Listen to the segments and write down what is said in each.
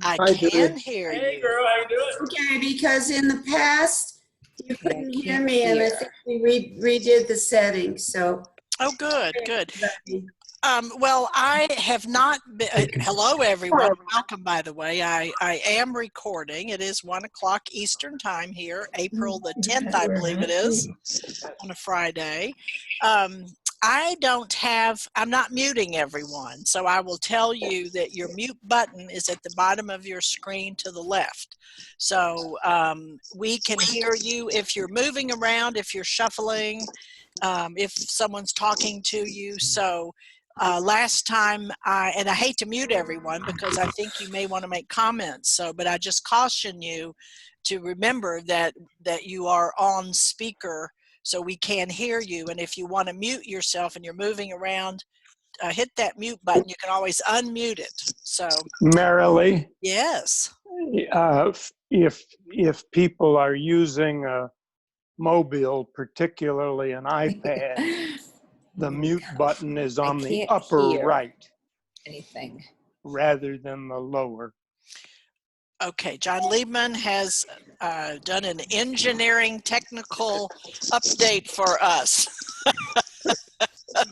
I Hi, can Julie. hear Hey, you. girl, how you doing? Okay, because in the past, you couldn't hear can't me, and I hear. think we redid the settings, so. Oh, good, good. Well, I have not been, hello everyone, welcome by the way. I am recording. It is 1 o'clock Eastern time here, April the 10th, I believe it is, on a Friday. I'm not muting everyone, so I will tell you that your mute button is at the bottom of your screen to the left. So we can hear you if you're moving around, if you're shuffling, if someone's talking to you. So last time, and I hate to mute everyone because I think you may want to make comments. So, but I just caution you to remember that you are on speaker, so we can hear you. And if you want to mute yourself and you're moving around, hit that mute button. You can always unmute it. So, Marilee, yes. if people are using a mobile, particularly an iPad, the mute button is on the can't upper hear right anything. rather than the lower. Okay, John Liebman has done an engineering technical update for us.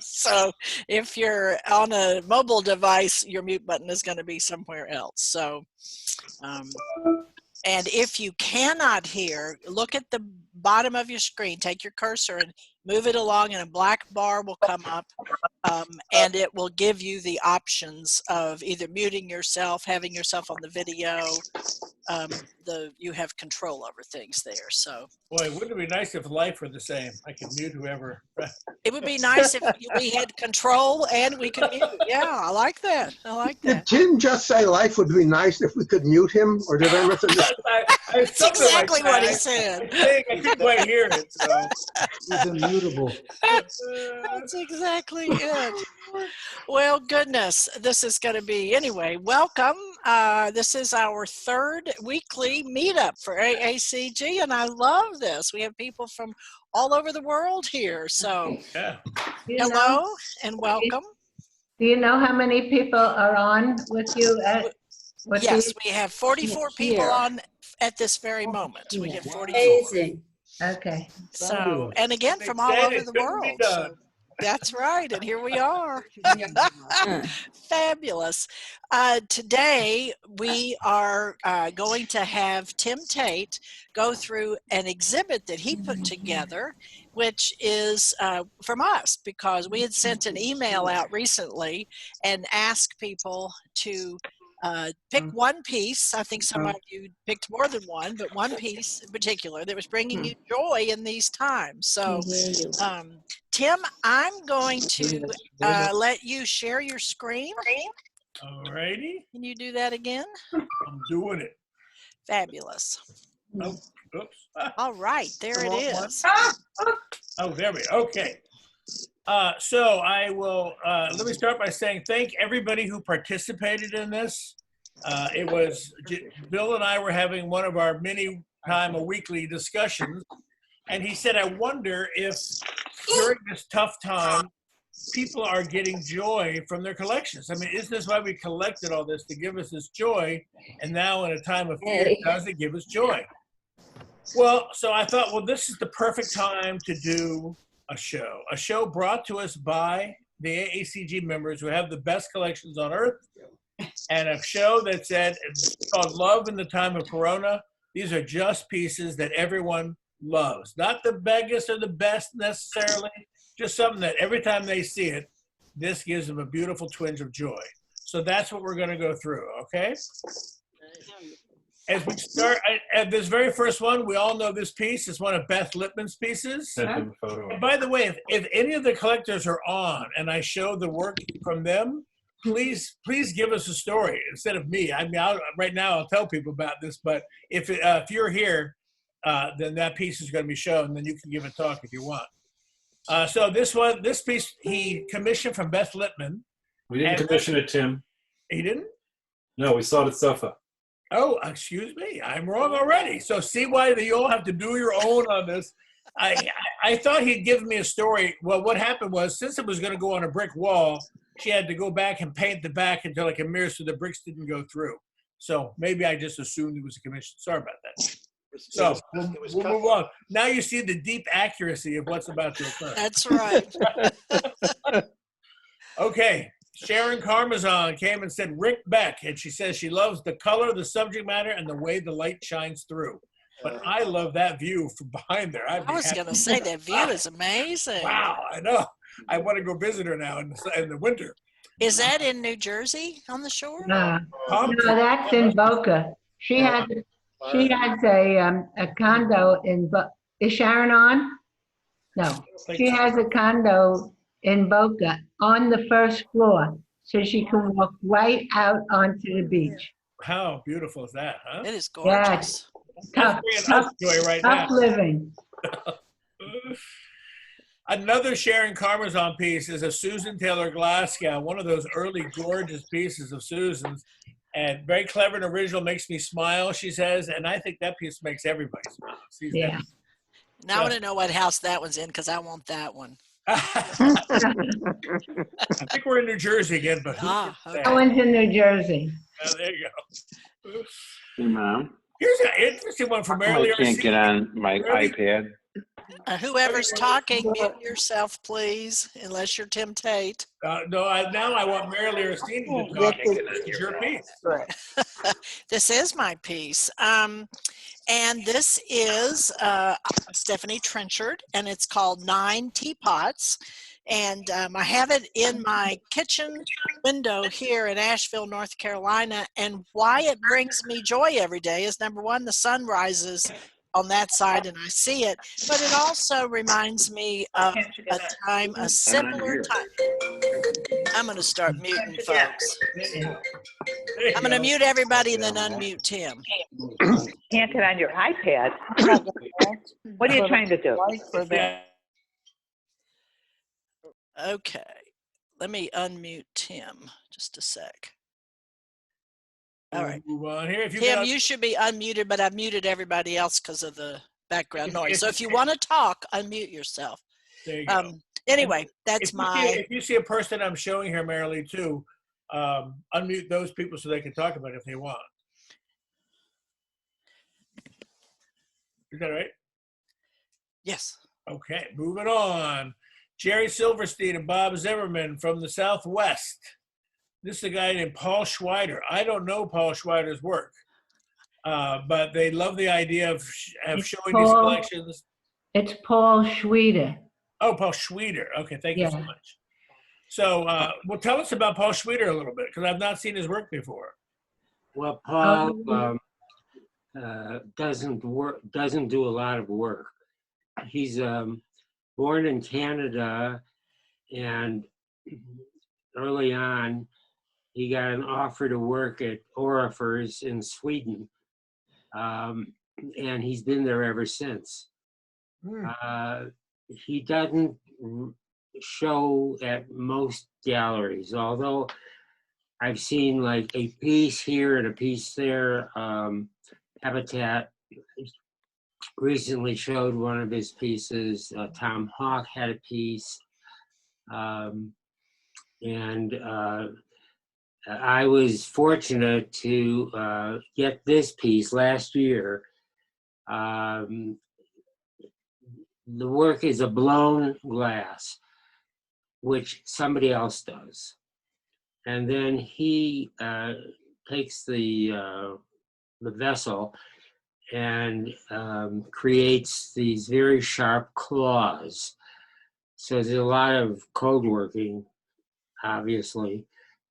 So if you're on a mobile device, your mute button is going to be somewhere else. So, and if you cannot hear, look at the bottom of your screen, take your cursor and move it along, and a black bar will come up, and it will give you the options of either muting yourself, having yourself on the video. You have control over things there. So, Boy, wouldn't it be nice if life were the same? I could mute whoever. it would be nice if we had control and we could mute. Yeah, I like that. I like Did that. Tim just say life would be nice if we could mute him, or did I misunderstand? That's exactly what he said. I couldn't quite hear it. So. He's immutable. That's exactly it. Well, goodness, this is going to be, anyway, welcome. This is our third weekly meetup for AACG, and I love this. We have people from all over the world here. So, Yeah. hello and welcome. Do you know how many people are on with you at? Yes, we have 44 people Here. on at this very moment. We have 44. Amazing. Okay. So, and again, from all over the world. So, that's right, and here we are. Fabulous. Today, we are going to have Tim Tate go through an exhibit that he put together, which is from us, because we had sent an email out recently and asked people to pick one piece. I think some of you picked more than one, but one piece in particular that was bringing you joy in these times. So, Tim, I'm going to let you share your screen. All righty. Can you do that again? I'm doing it. Fabulous. Oh, oops. All right, there it is. Oh, there we go. Okay. So I will, let me start by saying thank everybody who participated in this. It was, Bill and I were having one of our a weekly discussions, and he said, I wonder if during this tough time, people are getting joy from their collections. I mean, isn't this why we collected all this, to give us this joy? And now in a time of fear, does it give us joy? Well, so I thought, well, this is the perfect time to do a show brought to us by the AACG members who have the best collections on earth, and a show that said, it's called Love in the Time of Corona. These are just pieces that everyone loves. Not the biggest or the best necessarily, just something that every time they see it, this gives them a beautiful twinge of joy. So that's what we're going to go through, okay? As we start, at this very first one, we all know this piece is one of Beth Lippman's pieces. And by the way, if any of the collectors are on and I show the work from them, please give us a story instead of me. I mean, right now I'll tell people about this, but if you're here, then that piece is going to be shown, and then you can give a talk if you want. So this piece he commissioned from Beth Lippman. We didn't commission it, Tim. He didn't? No, we saw it at SOFA. Oh, excuse me. I'm wrong already. So see why you all have to do your own on this. I thought he'd given me a story. Well, what happened was, since it was going to go on a brick wall, she had to go back and paint the back until like a mirror so the bricks didn't go through. So maybe I just assumed it was a commission. Sorry about that. So we'll move on. Now you see the deep accuracy of what's about to occur. That's right. Okay. Sharon Carmazon came and said Rick Beck, and she says she loves the color, the subject matter, and the way the light shines through. But I love that view from behind there. I was going to say that view is amazing. Wow, I know. I want to go visit her now in the winter. Is that in New Jersey on the shore? No, Palm no, that's in Boca. She has a condo in, is Sharon on? No, she has a condo in Boca on the first floor, so she can walk right out onto the beach. How beautiful is that, huh? It is gorgeous. Tough, Tough right now. tough living. Another Sharon Carmazon piece is a Susan Taylor Glasgow, one of those early gorgeous pieces of Susan's, and very clever and original, makes me smile, she says, and I think that piece makes everybody smile. Yeah. Now I want to know what house that one's in because I want that one. I think we're in New Jersey again, but Okay. That one's in New Jersey. there you go. Hey, Mom. Here's an interesting one from I earlier. can't get on my iPad. Whoever's talking, mute yourself, please, unless you're Tim Tate. No, now I want Mary Liristini to talk. This is your piece. This is my piece. And this is Stephanie Trenchard, and it's called 9 Teapots. And I have it in my kitchen window here in Asheville, North Carolina. And why it brings me joy every day is, number one, the sun rises on that side and I see it, but it also reminds me of a time, a simpler time. I'm going to start muting folks. I'm going to mute everybody and then unmute Tim. Can't get on your iPad. What are you trying to do? Okay, let me unmute Tim just a sec. All right. Move on here. If Tim, you should be unmuted, but I've muted everybody else because of the background noise. So if you want to talk, unmute yourself. There you go. Anyway, that's if you see a person I'm showing here, Marilee, too, unmute those people so they can talk about it if they want. Is that right? Yes. Okay, moving on. Jerry Silverstein and Bob Zimmerman from the Southwest. This is a guy named Paul Schweider. I don't know Paul Schweider's work, but they love the idea of showing these collections. It's Paul Schweider. Oh, Paul Schweider. Okay, thank you so much. So, well, tell us about Paul Schweider a little bit, because I've not seen his work before. Well, Paul doesn't do a lot of work. He's born in Canada, and early on, he got an offer to work at Orifers in Sweden, and he's been there ever since. He doesn't show at most galleries, although I've seen like a piece here and a piece there. Habitat recently showed one of his pieces. Tom Hawk had a piece. And I was fortunate to get this piece last year. The work is a blown glass, which somebody else does. And then he takes the vessel and creates these very sharp claws. So there's a lot of code working, obviously,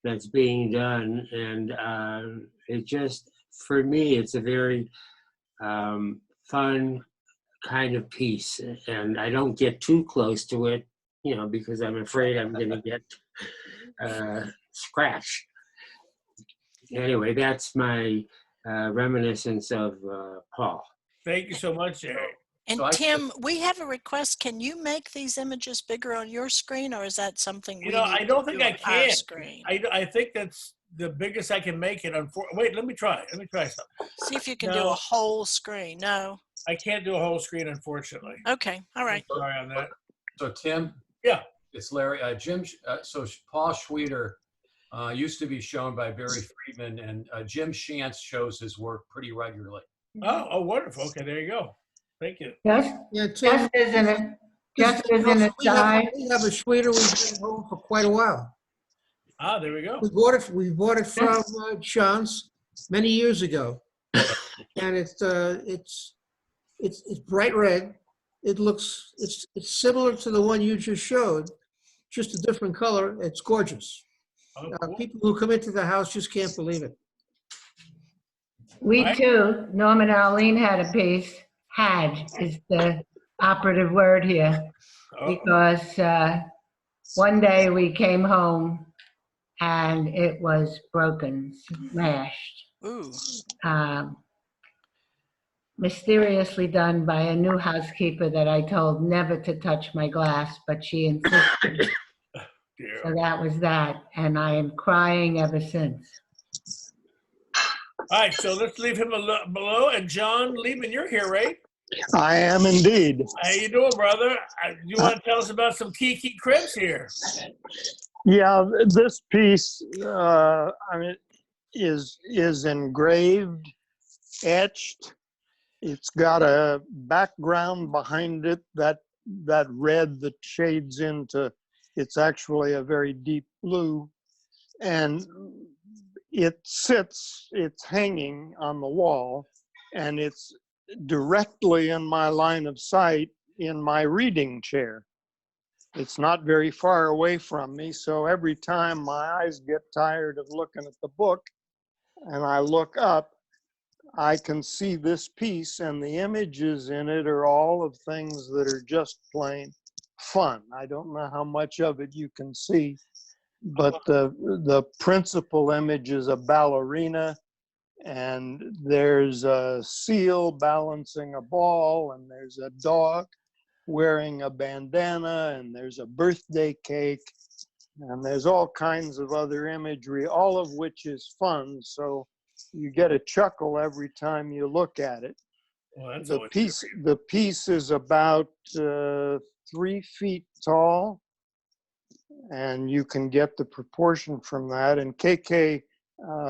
that's being done. And it just, for me, it's a very fun kind of piece. And I don't get too close to it, you know, because I'm afraid I'm going to get scratched. Anyway, that's my reminiscence of Paul. Thank you so much, Jerry. And Tim, we have a request. Can you make these images bigger on your screen, or is that something we I don't think I can. Screen? I think that's the biggest I can make it. Wait, let me try. Let me try something. See if you can do a whole screen. No. I can't do a whole screen, unfortunately. Okay. All right. I'm sorry on that. So Tim? Yeah. It's Larry. Jim. So Paul Schweider Used to be shown by Barry Friedman, and Jim Shantz shows his work pretty regularly. Oh, wonderful. Okay, there you go. Thank you. Just, Yeah, Tim, just as an aside, we have a Schweter we've had at home for quite a while. Ah, there we go. We bought it from Chance many years ago. And it's bright red. It's similar to the one you just showed, just a different color. It's gorgeous. Oh, cool. People who come into the house just can't believe it. we Right. too, Norm and Arlene had a piece. Had is the operative word here. Because one day we came home and it was broken, smashed. Ooh. Mysteriously done by a new housekeeper that I told never to touch my glass, but she insisted. So that was that, and I am crying ever since. All right, so let's leave him below. And John Liebman, you're here, right? I am indeed. How you doing, brother? You want to tell us about some Kiki cribs here? Yeah, this piece, I mean, is engraved, etched. It's got a background behind it that red that shades into, it's actually a very deep blue, and it's hanging on the wall, and it's directly in my line of sight in my reading chair. It's not very far away from me, so every time my eyes get tired of looking at the book and I look up, I can see this piece, and the images in it are all of things that are just plain fun. I don't know how much of it you can see, but the principal image is a ballerina, and there's a seal balancing a ball, and there's a dog wearing a bandana, and there's a birthday cake, and there's all kinds of other imagery, all of which is fun. So you get a chuckle every time you look at it. Well, The piece is about 3 feet tall, and you can get the proportion from that. And KK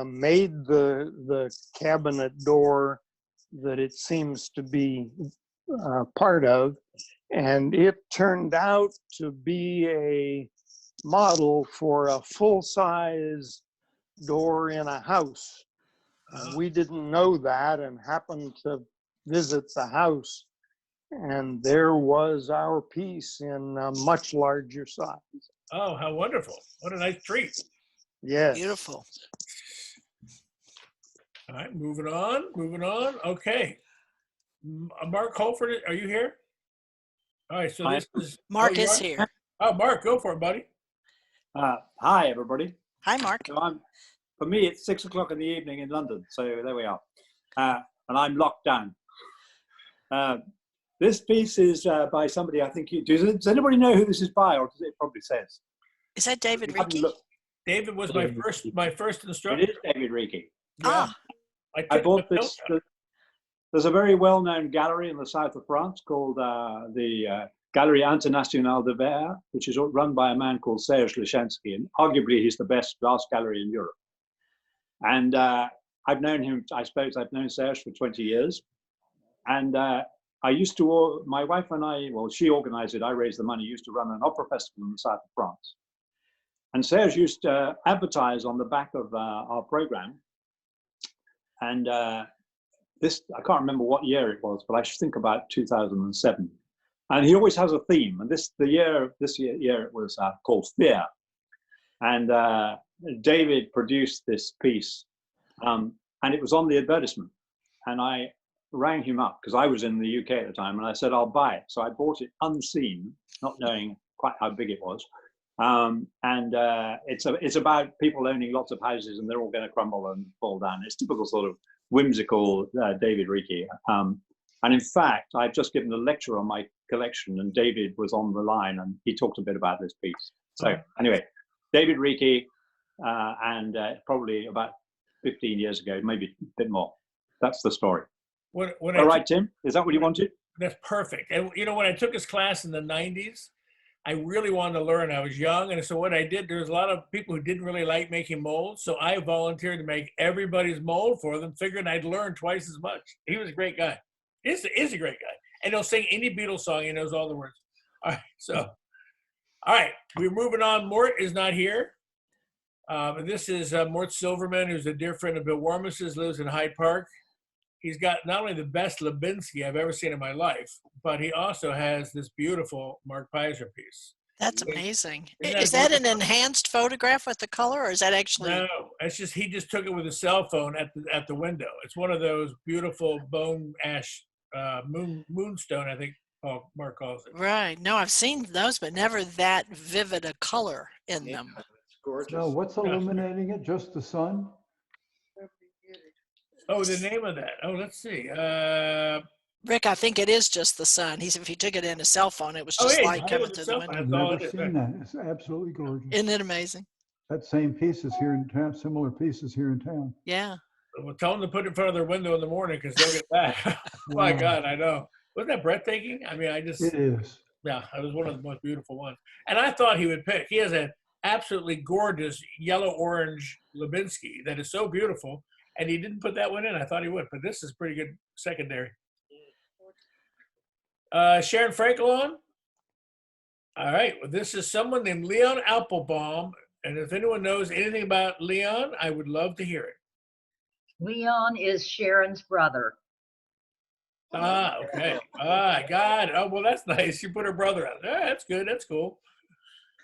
made the cabinet door that it seems to be part of, and it turned out to be a model for a full-size door in a house. We didn't know that and happened to visit the house, and there was our piece in a much larger size. Oh, how wonderful. What a nice treat. Yes. Beautiful. All right, moving on. Okay. Mark Holford, are you here? All right, so this is... Mark is here. Oh, Mark, go for it, buddy. Hi, everybody. Hi, Mark. So for me, it's 6 o'clock in the evening in London, so there we are. And I'm locked down. This piece is by somebody, I think does anybody know who this is by, or does it probably says? Is that David Ricci? David was my first instructor. It is David Ricci. Yeah. I bought this. There's a very well-known gallery in the south of France called the Galerie Internationale de Verre, which is run by a man called Serge Leshensky, and arguably he's the best glass gallery in Europe. And I've known him, I suppose I've known Serge for 20 years. And I used to, my wife and I, well, she organized it, I raised the money, used to run an opera festival in the south of France. And Serge used to advertise on the back of our program. And this, I can't remember what year it was, but I should think about 2007. And he always has a theme. And this year it was called Fear. And David produced this piece, and it was on the advertisement. And I rang him up because I was in the UK at the time, and I said, I'll buy it. So I bought it unseen, not knowing quite how big it was. It's about people owning lots of houses, and they're all going to crumble and fall down. It's typical sort of whimsical David Ricci. And in fact, I've just given a lecture on my collection, and David was on the line, and he talked a bit about this piece. So anyway, David Ricci, and probably about 15 years ago, maybe a bit more. That's the story. All right, Tim, is that what you wanted? That's perfect. And you know, when I took his class in the 90s, I really wanted to learn. I was young, and so what I did, there was a lot of people who didn't really like making molds, so I volunteered to make everybody's mold for them, figuring I'd learn twice as much. He was a great guy. Is a great guy. And he'll sing any Beatles song. He knows all the words. All right, so, all right, we're moving on. Mort is not here. This is Mort Silverman, who's a dear friend of Bill Warmus's, lives in Hyde Park. He's got not only the best Lubinsky I've ever seen in my life, but he also has this beautiful Mark Peiser piece. That's amazing. Isn't Is that an enhanced photograph with the color, or is that actually? No, it's just he just took it with a cell phone at the window. It's one of those beautiful bone ash moonstone, I think Mark calls it. Right. No, I've seen those, but never that vivid a color in them. It's gorgeous. No, what's illuminating it? Just the sun? Oh, the name of that. Oh, let's see. Rick, I think it is just the sun. If he took it in a cell phone, it was just light coming through the window. I've never seen that. It's absolutely gorgeous. Isn't it amazing? That same piece is here in town, similar pieces here in town. Yeah. Well, tell them to put it in front of their window in the morning because they'll get that. My God, I know. Wasn't that breathtaking? I mean, It is. Yeah, it was one of the most beautiful ones. And I thought he would pick. He has an absolutely gorgeous yellow-orange Lubinsky that is so beautiful. And he didn't put that one in. I thought he would, but this is pretty good secondary. Sharon Frankel on? All right. Well, this is someone named Leon Applebaum. And if anyone knows anything about Leon, I would love to hear it. Leon is Sharon's brother. Ah, okay. Ah, God. Oh, well, that's nice. You put her brother out. Ah, that's good. That's cool.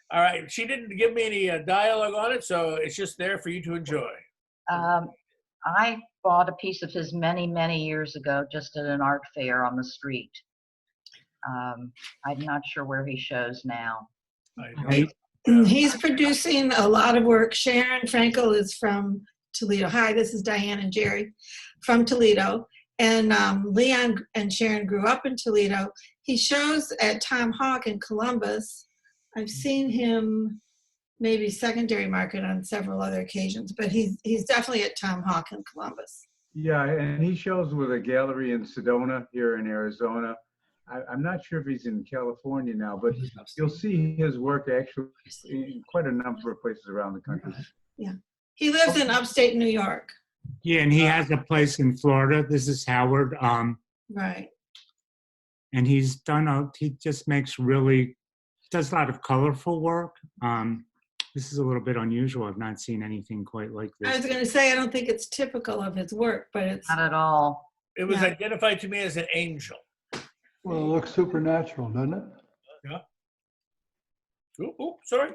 All right. She didn't give me any dialogue on it, so it's just there for you to enjoy. I bought a piece of his many, many years ago just at an art fair on the street. I'm not sure where he shows now. He's producing a lot of work. Sharon Frankel is from Toledo. Hi, this is Diane and Jerry from Toledo. And Leon and Sharon grew up in Toledo. He shows at Tom Hawk in Columbus. I've seen him maybe secondary market on several other occasions, but he's definitely at Tom Hawk in Columbus. Yeah, and he shows with a gallery in Sedona here in Arizona. I'm not sure if he's in California now, but you'll see his work actually in quite a number of places around the country. Yeah, he lives in upstate New York. Yeah, and he has a place in Florida. This is Howard. Right. And he just makes does a lot of colorful work. This is a little bit unusual. I've not seen anything quite like this. I was going to say, I don't think it's typical of his work, but it's not at all. It was identified to me as an angel. Well, it looks supernatural, doesn't it? Yeah. Oh, sorry.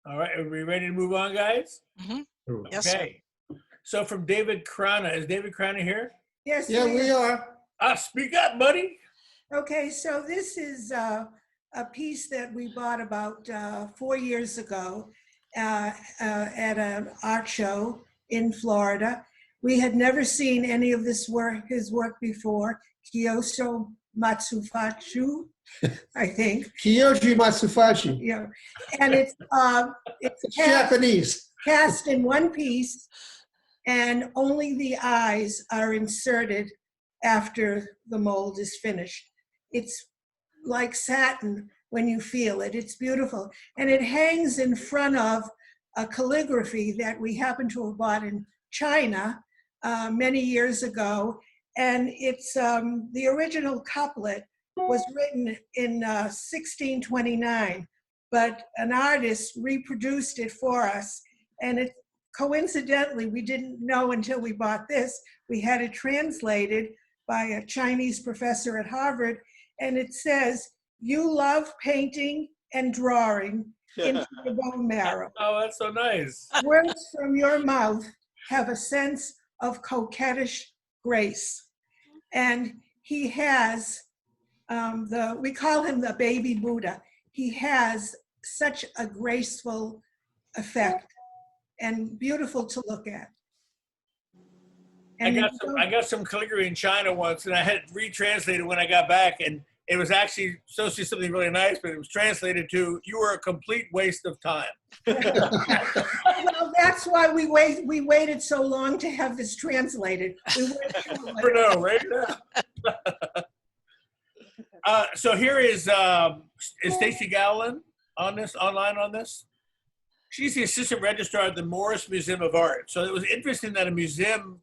All right, are we ready to move on, guys? Mm-hmm. Yes, okay. So from David Krana, is David Krana here? Yes, Yeah, we are. Speak up, buddy. Okay, so this is a piece that we bought about 4 years ago at an art show in Florida. We had never seen any of his work before. Kiyoshi Matsufachi, I think. Kiyoshi Matsufachi. Yeah, and it's Japanese. Cast in one piece, and only the eyes are inserted after the mold is finished. It's like satin when you feel it. It's beautiful. And it hangs in front of a calligraphy that we happen to have bought in China many years ago. And it's the original couplet was written in 1629, but an artist reproduced it for us. And it coincidentally, we didn't know until we bought this, we had it translated by a Chinese professor at Harvard. And it says, "You love painting and drawing into the bone marrow. Oh, that's so nice. Words from your mouth have a sense of coquettish grace." And he has, we call him the baby Buddha. He has such a graceful effect and beautiful to look at. And I got some calligraphy in China once, and I had it retranslated when I got back, and it was actually supposed to be something really nice, but it was translated to, "You were a complete waste of time." Well, that's why we waited so long to have this translated. We weren't sure. Right now. So here is Stacy Gowland on this, online on this. She's the assistant registrar at the Morris Museum of Art. So it was interesting that a museum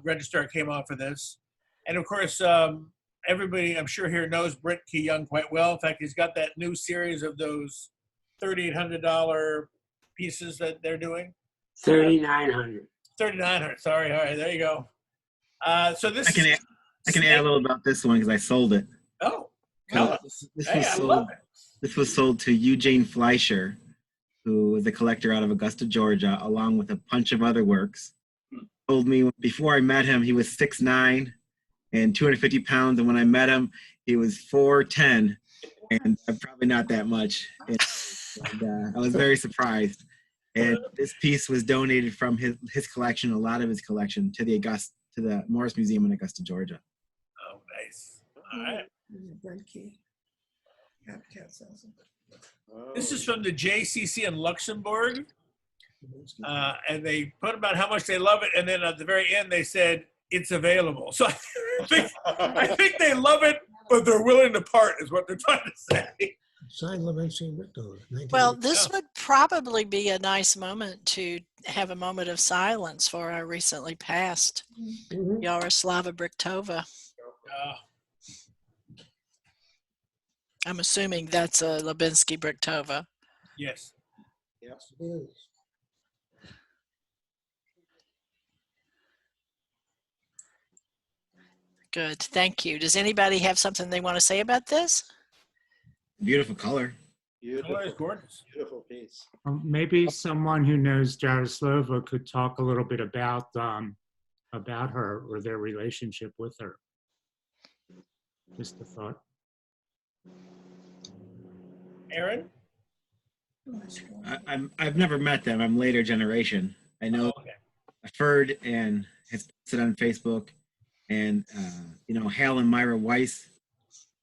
registrar came on for this. And of course, everybody I'm sure here knows Brent Key Young quite well. In fact, he's got that new series of those $3,800 pieces that they're doing. 3,900. 3,900. Sorry. All right, there you go. So this I can add a little about this one because I sold it. Oh, So this was sold to Eugene Fleischer, who was a collector out of Augusta, Georgia, along with a bunch of other works. Told me before I met him, he was 6'9" and 250 pounds. And when I met him, he was 4'10", and I'm probably not that much. And I was very surprised. And this piece was donated from his collection, a lot of his collection, to the Morris Museum in Augusta, Georgia. Oh, nice. All right. This is from the JCC in Luxembourg. And they put about how much they love it. And then at the very end, they said, it's available. So I think they love it, but they're willing to part is what they're trying to say. Well, this would probably be a nice moment to have a moment of silence for our recently passed Yaroslava Brichtova. I'm assuming that's a Lubinsky Brichtova. Yes. Yes, it is. Good, thank you. Does anybody have something they want to say about this? Beautiful color. Color is gorgeous. Beautiful piece. Maybe someone who knows Jaroslava could talk a little bit about her or their relationship with her. Just a thought. Aaron? I've never met them. I'm later generation. I know Ferd and has posted on Facebook, and Hal and Myra Weiss,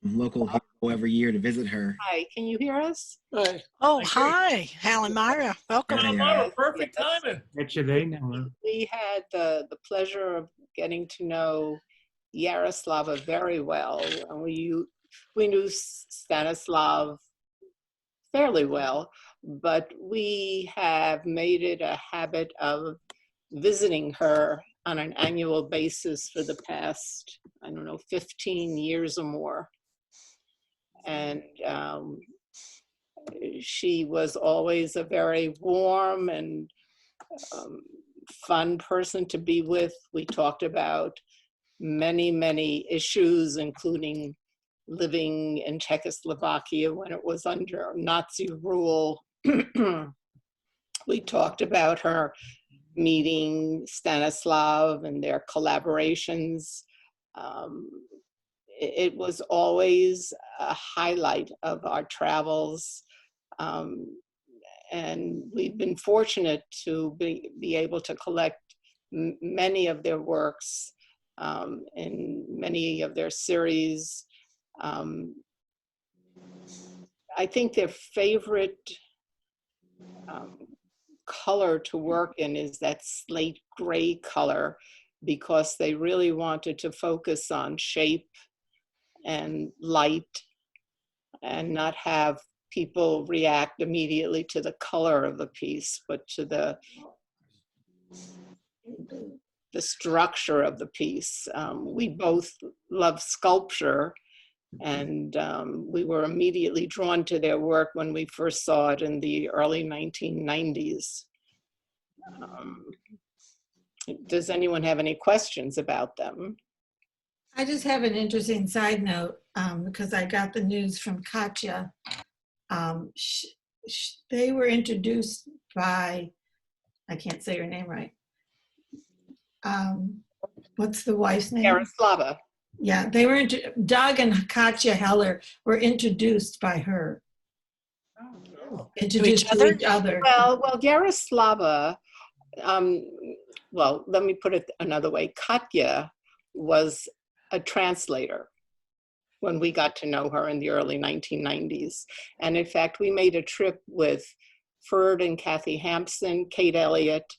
local here, go every year to visit her. Hi, can you hear us? Hi. Oh, hi, Hal and Myra. Welcome. Hi, Myra, perfect timing. Bet you they know her. We had the pleasure of getting to know Yaroslava very well. And we knew Stanislav fairly well, but we have made it a habit of visiting her on an annual basis for the past, 15 years or more. And she was always a very warm and fun person to be with. We talked about many, many issues, including living in Czechoslovakia when it was under Nazi rule. We talked about her meeting Stanislav and their collaborations. It was always a highlight of our travels. And we've been fortunate to be able to collect many of their works in many of their series. I think their favorite color to work in is that slate gray color, because they really wanted to focus on shape and light and not have people react immediately to the color of the piece, but to the structure of the piece. We both love sculpture, and we were immediately drawn to their work when we first saw it in the early 1990s. Does anyone have any questions about them? I just have an interesting side note because I got the news from Katya. They were introduced by, I can't say her name right. What's the wife's name? Yaroslava. Yeah, they were Doug and Katya Heller were introduced by her. Introduced to each other. Well, Yaroslava, well, let me put it another way. Katya was a translator when we got to know her in the early 1990s. And in fact, we made a trip with Ferd and Kathy Hampson, Kate Elliott,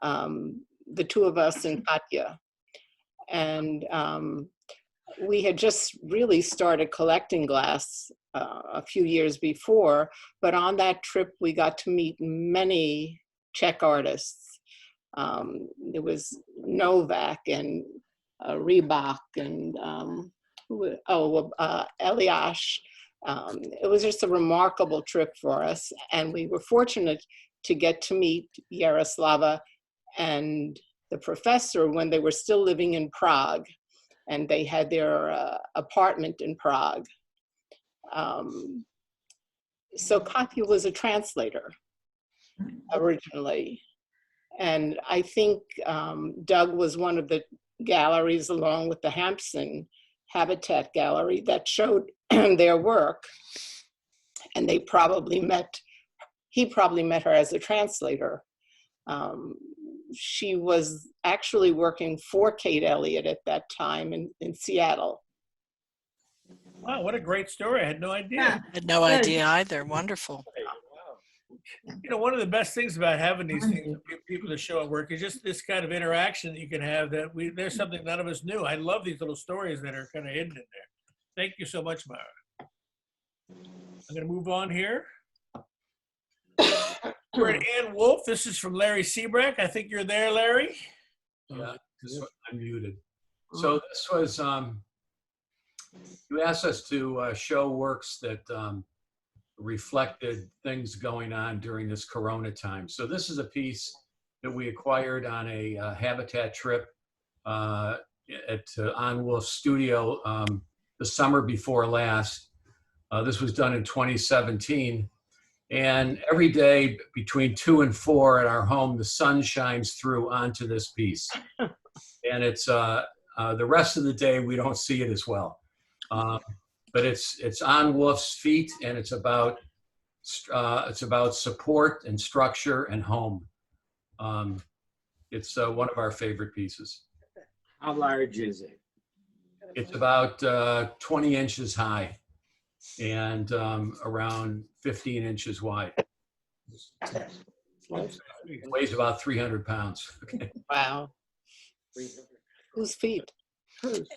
the two of us and Katya. And we had just really started collecting glass a few years before, but on that trip we got to meet many Czech artists. There was Novak and Rybak and Eliash. It was just a remarkable trip for us, and we were fortunate to get to meet Yaroslava and the professor when they were still living in Prague, and they had their apartment in Prague. So Katya was a translator originally, and I think Doug was one of the galleries, along with the Hampson Habitat Gallery, that showed their work, and he probably met her as a translator. She was actually working for Kate Elliott at that time in Seattle. Wow, what a great story. I had no idea. I had no idea either. Wonderful. You know, one of the best things about having these things, people to show at work, is just this kind of interaction that you can have, that there's something none of us knew. I love these little stories that are kind of hidden in there. Thank you so much, Myra. I'm going to move on here. We're at Ann Wolf. This is from Larry Seabrack. I think you're there, Larry. Yeah, I'm muted. So this was, you asked us to show works that reflected things going on during this Corona time. So this is a piece that we acquired on a Habitat trip at Ann Wolf's studio the summer before last. This was done in 2017. And every day between 2 and 4 at our home, the sun shines through onto this piece. And it's the rest of the day, we don't see it as well. But it's on Wolf's feet, and it's about support and structure and home. It's one of our favorite pieces. How large is it? It's about 20 inches high and around 15 inches wide. It weighs about 300 pounds. Okay. Wow. Whose feet?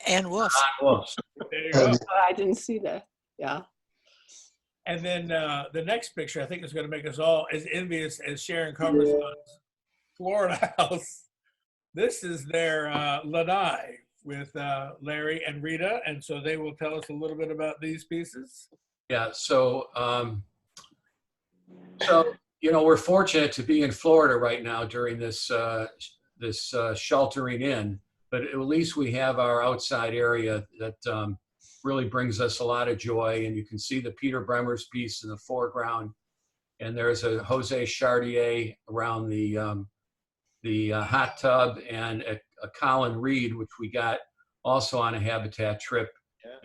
Ann Wolf. Ann Wolf's. There you go. I didn't see that. Yeah. And then the next picture, I think, is going to make us all as envious as Sharon Carver's Florida house. This is their lanai with Larry and Rita, and so they will tell us a little bit about these pieces. Yeah, so you know, we're fortunate to be in Florida right now during this sheltering in, but at least we have our outside area that really brings us a lot of joy. And you can see the Peter Bremer's piece in the foreground, and there's a Jose Chartier around the hot tub, and a Colin Reed, which we got also on a Habitat trip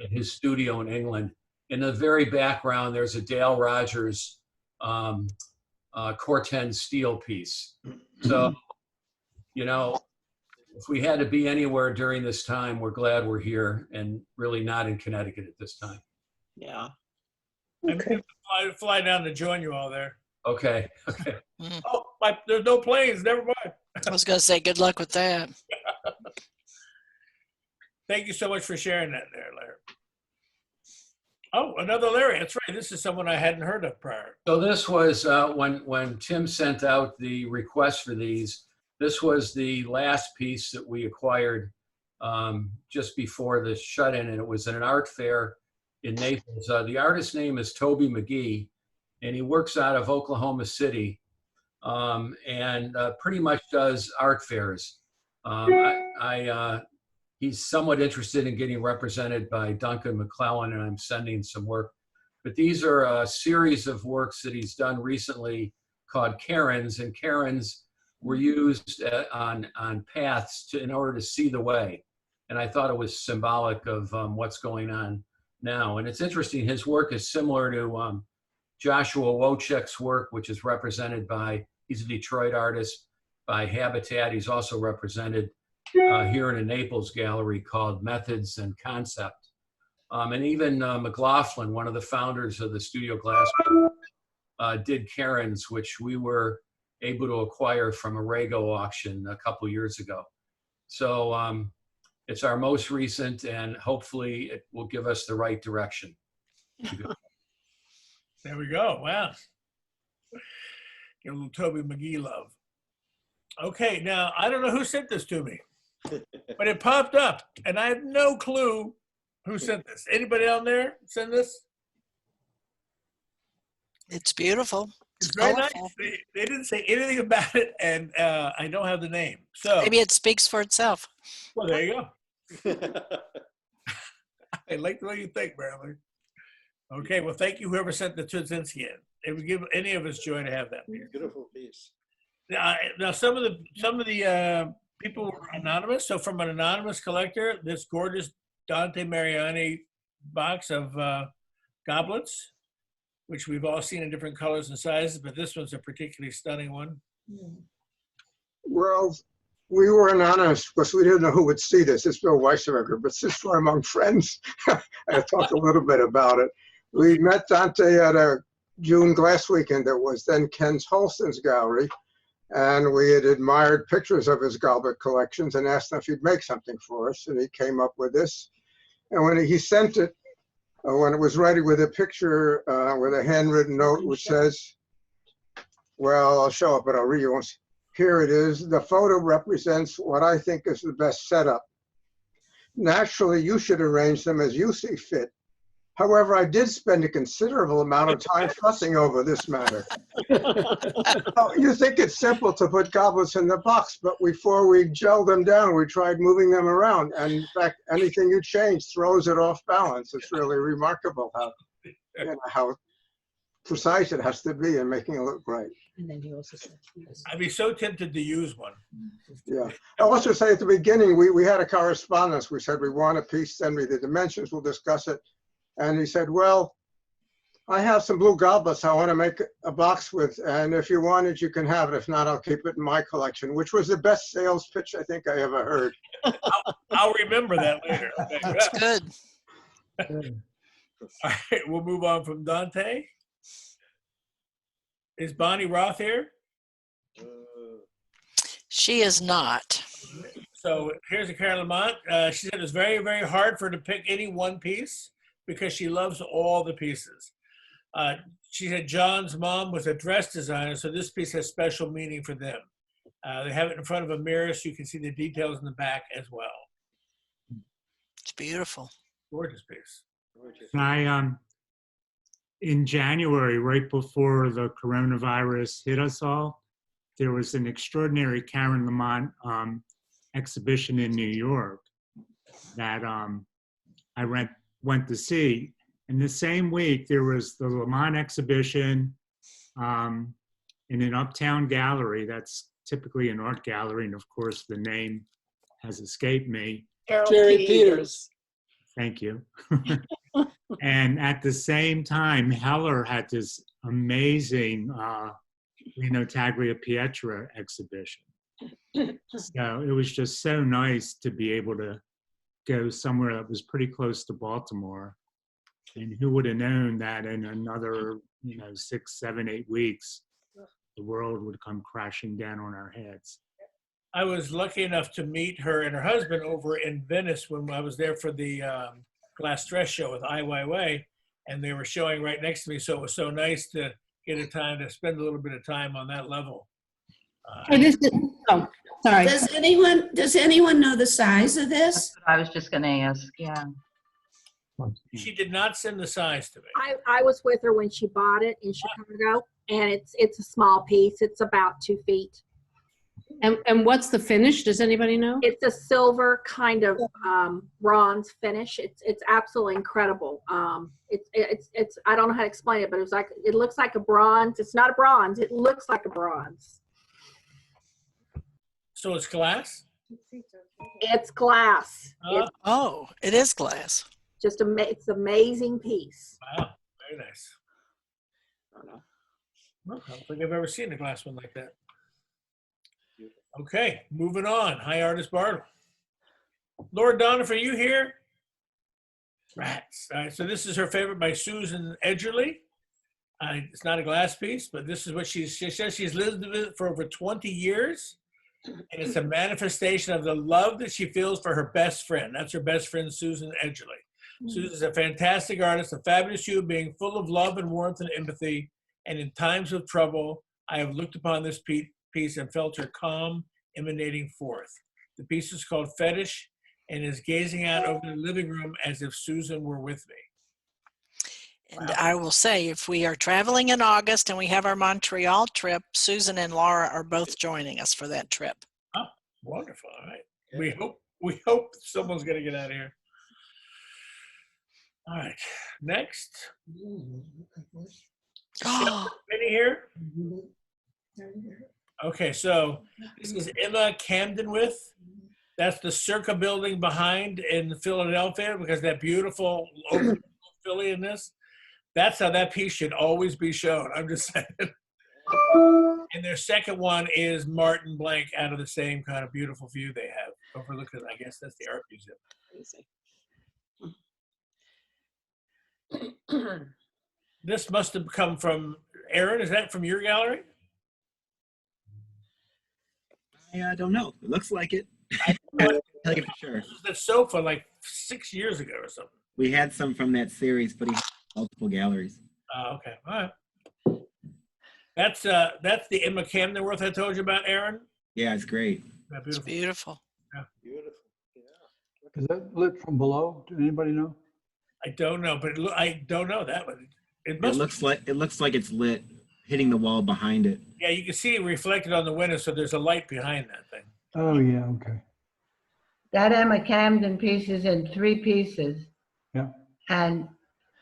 in his studio in England. In the very background, there's a Dale Rogers Corten steel piece. So, you know, if we had to be anywhere during this time, we're glad we're here and really not in Connecticut at this time. Yeah. Okay. I'm fly down to join you all there. Okay. Okay. Oh, there's no planes. Never mind. I was going to say good luck with that. Thank you so much for sharing that there, Larry. Oh, another Larry. That's right. This is someone I hadn't heard of prior. So this was when Tim sent out the request for these. This was the last piece that we acquired just before the shut-in, and it was at an art fair in Naples. The artist's name is Toby McGee, and he works out of Oklahoma City, and pretty much does art fairs. He's somewhat interested in getting represented by Duncan McClellan, and I'm sending some work. But these are a series of works that he's done recently called Cairns, and Cairns were used on paths in order to see the way. And I thought it was symbolic of what's going on now. And it's interesting, his work is similar to Joshua Wojcik's work, which is represented by, he's a Detroit artist, by Habitat. He's also represented here in a Naples gallery called Methods and Concept. And even McLaughlin, one of the founders of the Studio Glass, did Cairns, which we were able to acquire from a Rago auction a couple years ago. So It's our most recent, and hopefully it will give us the right direction. There we go. Wow. Get a little Toby McGee love. Okay, now I don't know who sent this to me, but it popped up, and I have no clue who sent this. Anybody out there send this? It's beautiful. It's very nice. They didn't say anything about it, and I don't have the name. So maybe it speaks for itself. Well, there you go. I like the way you think, Marilyn. Okay, well, thank you, whoever sent the Tudzinski in. It would give any of us joy to have that. Beautiful piece. Now, some of the people were anonymous. So, from an anonymous collector, this gorgeous Dante Mariani box of goblets, which we've all seen in different colors and sizes, but this one's a particularly stunning one. Well, we were anonymous because we didn't know who would see this. It's Bill Weisberger, but since we're among friends, I talked a little bit about it. We met Dante at a June glass weekend that was then Ken's Holston's gallery, and we had admired pictures of his goblet collections and asked him if he'd make something for us, and he came up with this. And when he sent it, when it was ready with a picture with a handwritten note which says, well, I'll show it, but I'll read you once. Here it is. The photo represents what I think is the best setup. Naturally, you should arrange them as you see fit. However, I did spend a considerable amount of time fussing over this matter. You think it's simple to put goblets in the box, but before we gel them down, we tried moving them around. And in fact, anything you change throws it off balance. It's really remarkable how precise it has to be in making it look great. And then he also said, I'd be so tempted to use one. Yeah. I'll also say at the beginning, we had a correspondence. We said, we want a piece, send me the dimensions, we'll discuss it. And he said, well, I have some blue goblets I want to make a box with, and if you want it, you can have it. If not, I'll keep it in my collection, which was the best sales pitch I think I ever heard. I'll remember that later. Okay, That's good. All right, we'll move on from Dante. Is Bonnie Roth here? She is not. So here's a Karen Lamont. She said it's very, very hard for her to pick any one piece because she loves all the pieces. She said John's mom was a dress designer, so this piece has special meaning for them. They have it in front of a mirror so you can see the details in the back as well. It's beautiful. Gorgeous piece. Gorgeous. In January, right before the coronavirus hit us all, there was an extraordinary Karen Lamont exhibition in New York that I went to see. And the same week, there was the Lamont exhibition in an uptown gallery. That's typically an art gallery. And of course, the name has escaped me. Jerry Peters. Thank you. And at the same time, Heller had this amazing Rino Taglia Pietra exhibition. So it was just so nice to be able to go somewhere that was pretty close to Baltimore. And who would have known that in another, 6, 7, 8 weeks, the world would come crashing down on our heads. I was lucky enough to meet her and her husband over in Venice when I was there for the glass dress show with Ai Weiwei, and they were showing right next to me. So it was so nice to get a time to spend a little bit of time on that level. Sorry. Does anyone know the size of this? That's what I was just going to ask. Yeah. She did not send the size to me. I was with her when she bought it in Chicago, and it's a small piece. It's about 2 feet. And what's the finish? Does anybody know? It's a silver kind of bronze finish. It's absolutely incredible. It's I don't know how to explain it, but it looks like a bronze. It's not a bronze. It looks like a bronze. So it's glass? It's glass. It is glass. Just it's an amazing piece. Wow, very nice. I don't think I've ever seen a glass one like that. Okay, moving on. Hi, Artist Bartle. Laura Donoff, are you here? Rats. All right, so this is her favorite by Susan Edgerly. It's not a glass piece, but this is what she says. She's lived with it for over 20 years. And it's a manifestation of the love that she feels for her best friend. That's her best friend, Susan Edgerly. Susan's a fantastic artist, a fabulous human being, full of love and warmth and empathy. And in times of trouble, I have looked upon this piece and felt her calm emanating forth. The piece is called Fetish and is gazing out over the living room as if Susan were with me. And I will say, if we are traveling in August and we have our Montreal trip, Susan and Laura are both joining us for that trip. Oh, wonderful. All right. We hope someone's going to get out of here. All right. Next. Any here? Okay, so this is Emma Camdenwith. That's the Circa building behind in Philadelphia, because that beautiful Philly in this. That's how that piece should always be shown. I'm just saying. And their second one is Martin Blank out of the same kind of beautiful view they have overlooking. I guess that's the art museum. This must have come from Aaron. Is that from your gallery? I don't know. It looks like it. I can't tell you for sure. That sofa like 6 years ago or something. We had some from that series, but he had multiple galleries. Oh, okay. All right. That's the Emma Camdenworth I told you about, Aaron. Yeah, it's great. It's beautiful. Yeah. Beautiful. Yeah. Is that lit from below? Does anybody know? I don't know, but I don't know that one. It looks like it's lit, hitting the wall behind it. Yeah, you can see it reflected on the window, so there's a light behind that thing. Oh yeah, okay. That Emma Camden piece is in 3 pieces. Yeah. And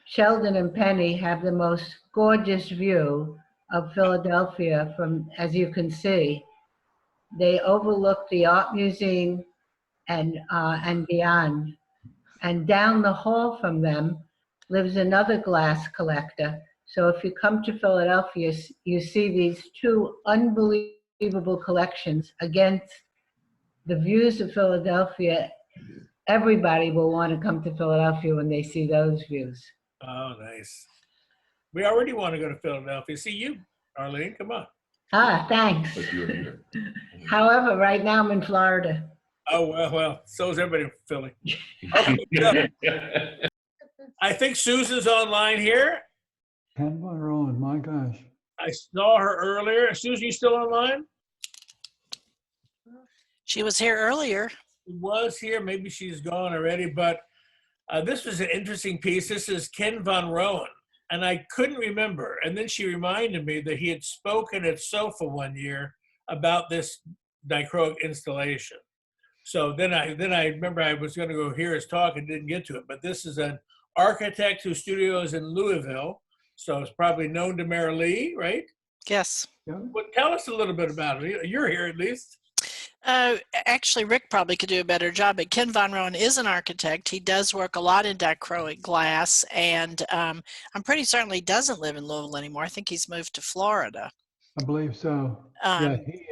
Sheldon and Penny have the most gorgeous view of Philadelphia from, as you can see. They overlook the art museum and beyond. And down the hall from them lives another glass collector. So if you come to Philadelphia, you see these 2 unbelievable collections against the views of Philadelphia. Everybody will want to come to Philadelphia when they see those views. Oh, nice. We already want to go to Philadelphia. See you, Arlene. Come on. Ah, thanks. However, right now I'm in Florida. Oh, well, so is everybody in Philly. Okay, I think Susan's online here. Ken Von Rowan, my gosh. I saw her earlier. Susan, you still online? She was here earlier. She was here. Maybe she's gone already, but this was an interesting piece. This is Ken Von Rowan, and I couldn't remember. And then she reminded me that he had spoken at SOFA one year about this dichroic installation. So then I remember I was going to go hear his talk and didn't get to it. But this is an architect whose studio is in Louisville, so it's probably known to Mayor Lee, right? Yes. Yeah. Well, tell us a little bit about it. You're here at least. Actually, Rick probably could do a better job, but Ken Von Rowan is an architect. He does work a lot in dichroic glass, and I'm pretty certain he doesn't live in Louisville anymore. I think he's moved to Florida. I believe so. Yeah, he,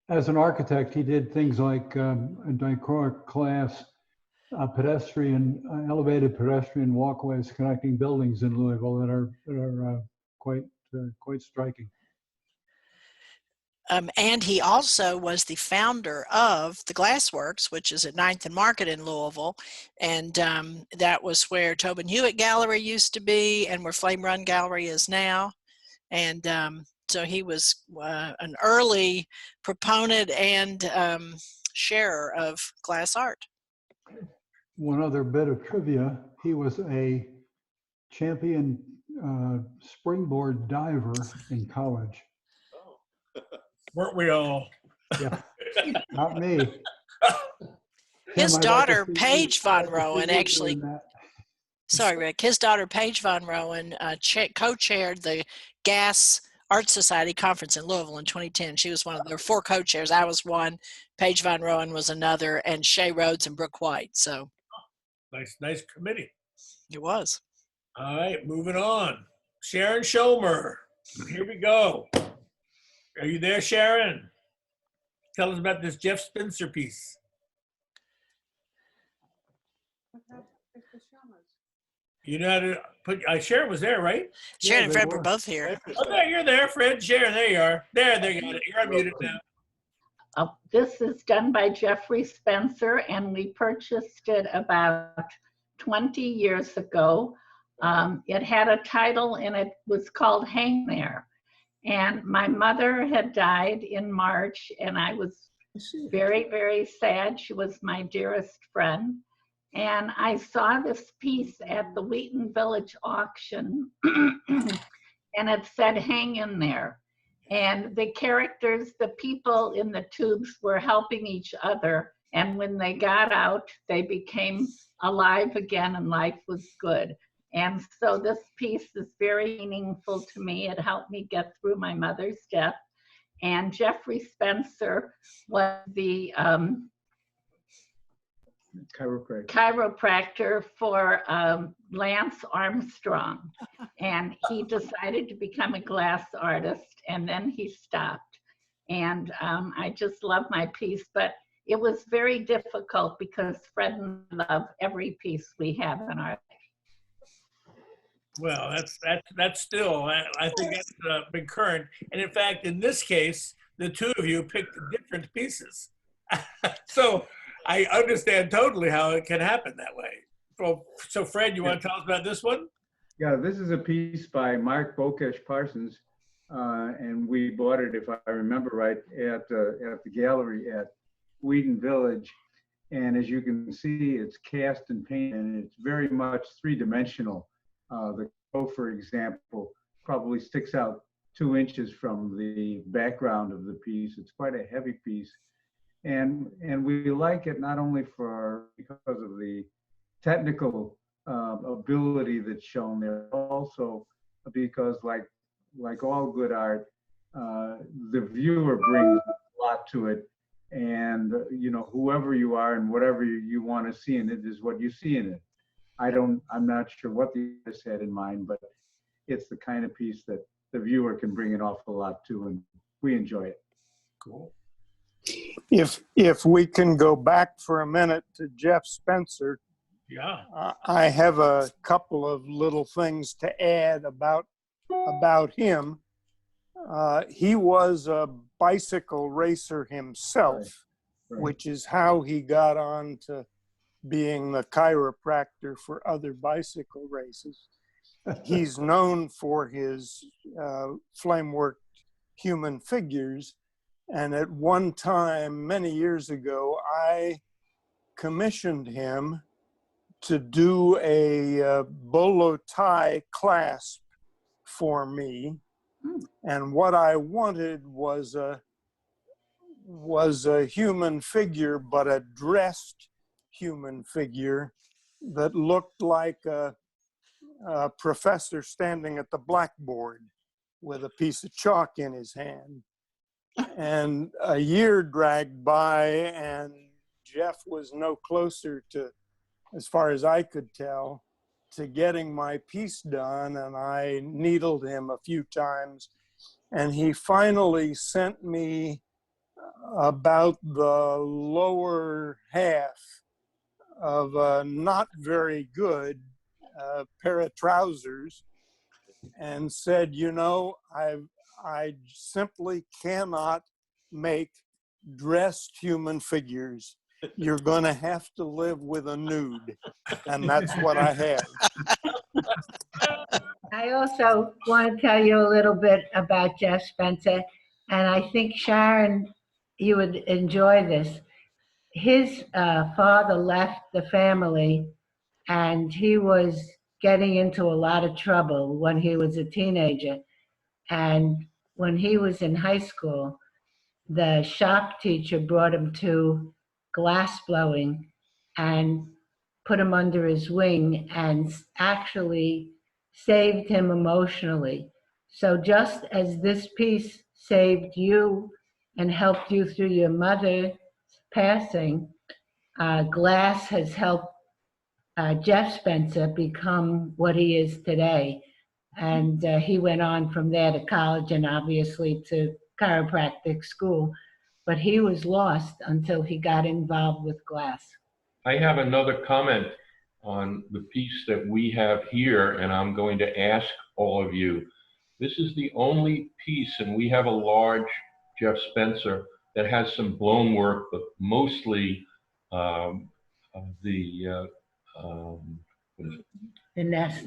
as an architect, he did things like a dichroic glass pedestrian, elevated pedestrian walkways connecting buildings in Louisville that are quite striking. And he also was the founder of the Glassworks, which is at 9th and Market in Louisville. And that was where Tobin Hewitt Gallery used to be and where Flame Run Gallery is now. And so he was an early proponent and sharer of glass art. One other bit of trivia, he was a champion springboard diver in college. Weren't we all? Yeah, not me. His daughter, Paige Von Rowan, actually, sorry, Rick, his daughter, Paige Von Rowan, co-chaired the Gas Art Society conference in Louisville in 2010. She was one of their 4 co-chairs. I was one, Paige Von Rowan was another, and Shay Rhodes and Brooke White. So nice committee. It was. All right, moving on. Sharon Schomer, here we go. Are you there, Sharon? Tell us about this Jeff Spencer piece. You know how to put, Sharon was there, right? Sharon and Fred were both here. Oh, there, you're there, Fred. Sharon, there you are. There, they got it. You're unmuted now. This is done by Jeffrey Spencer, and we purchased it about 20 years ago. It had a title and it was called Hang There. And my mother had died in March, and I was very, very sad. She was my dearest friend. And I saw this piece at the Wheaton Village auction, and it said, "Hang in there." And the characters, the people in the tubes were helping each other. And when they got out, they became alive again and life was good. And so this piece is very meaningful to me. It helped me get through my mother's death. And Jeffrey Spencer was the chiropractor for Lance Armstrong. And he decided to become a glass artist, and then he stopped. And I just love my piece, but it was very difficult because Fred and I love every piece we have in our life. Well, that's still, I think that's been current. And in fact, in this case, the two of you picked different pieces. So I understand totally how it can happen that way. So Fred, you want to tell us about this one? Yeah, this is a piece by Mark Bokesh Parsons, and we bought it, if I remember right, at the gallery at Wheaton Village. And as you can see, it's cast and painted, and it's very much three-dimensional. The crow, for example, probably sticks out 2 inches from the background of the piece. It's quite a heavy piece. And we like it not only because of the technical ability that's shown there, also because like all good art, the viewer brings a lot to it. And whoever you are and whatever you want to see in it is what you see in it. I'm not sure what the artist had in mind, but it's the kind of piece that the viewer can bring an awful lot to, and we enjoy it. Cool. If we can go back for a minute to Jeff Spencer. Yeah. I have a couple of little things to add about him. He was a bicycle racer himself, right. Which is how he got on to being the chiropractor for other bicycle races. He's known for his flame-worked human figures. And at one time, many years ago, I commissioned him to do a bolo tie clasp for me. And what I wanted was a human figure, but a dressed human figure that looked like a professor standing at the blackboard with a piece of chalk in his hand. And a year dragged by, and Jeff was no closer to, as far as I could tell, to getting my piece done. And I needled him a few times, and he finally sent me about the lower half of a not very good pair of trousers and said, I simply cannot make dressed human figures. You're going to have to live with a nude. And that's what I have. I also want to tell you a little bit about Jeff Spencer. And I think, Sharon, you would enjoy this. His father left the family, and he was getting into a lot of trouble when he was a teenager. And when he was in high school, the shop teacher brought him to glass blowing and put him under his wing and actually saved him emotionally. So just as this piece saved you and helped you through your mother's passing, glass has helped Jeff Spencer become what he is today. And he went on from there to college and obviously to chiropractic school, but he was lost until he got involved with glass. I have another comment on the piece that we have here, and I'm going to ask all of you. This is the only piece, and we have a large Jeff Spencer that has some blown work, but mostly the what is it? The nest.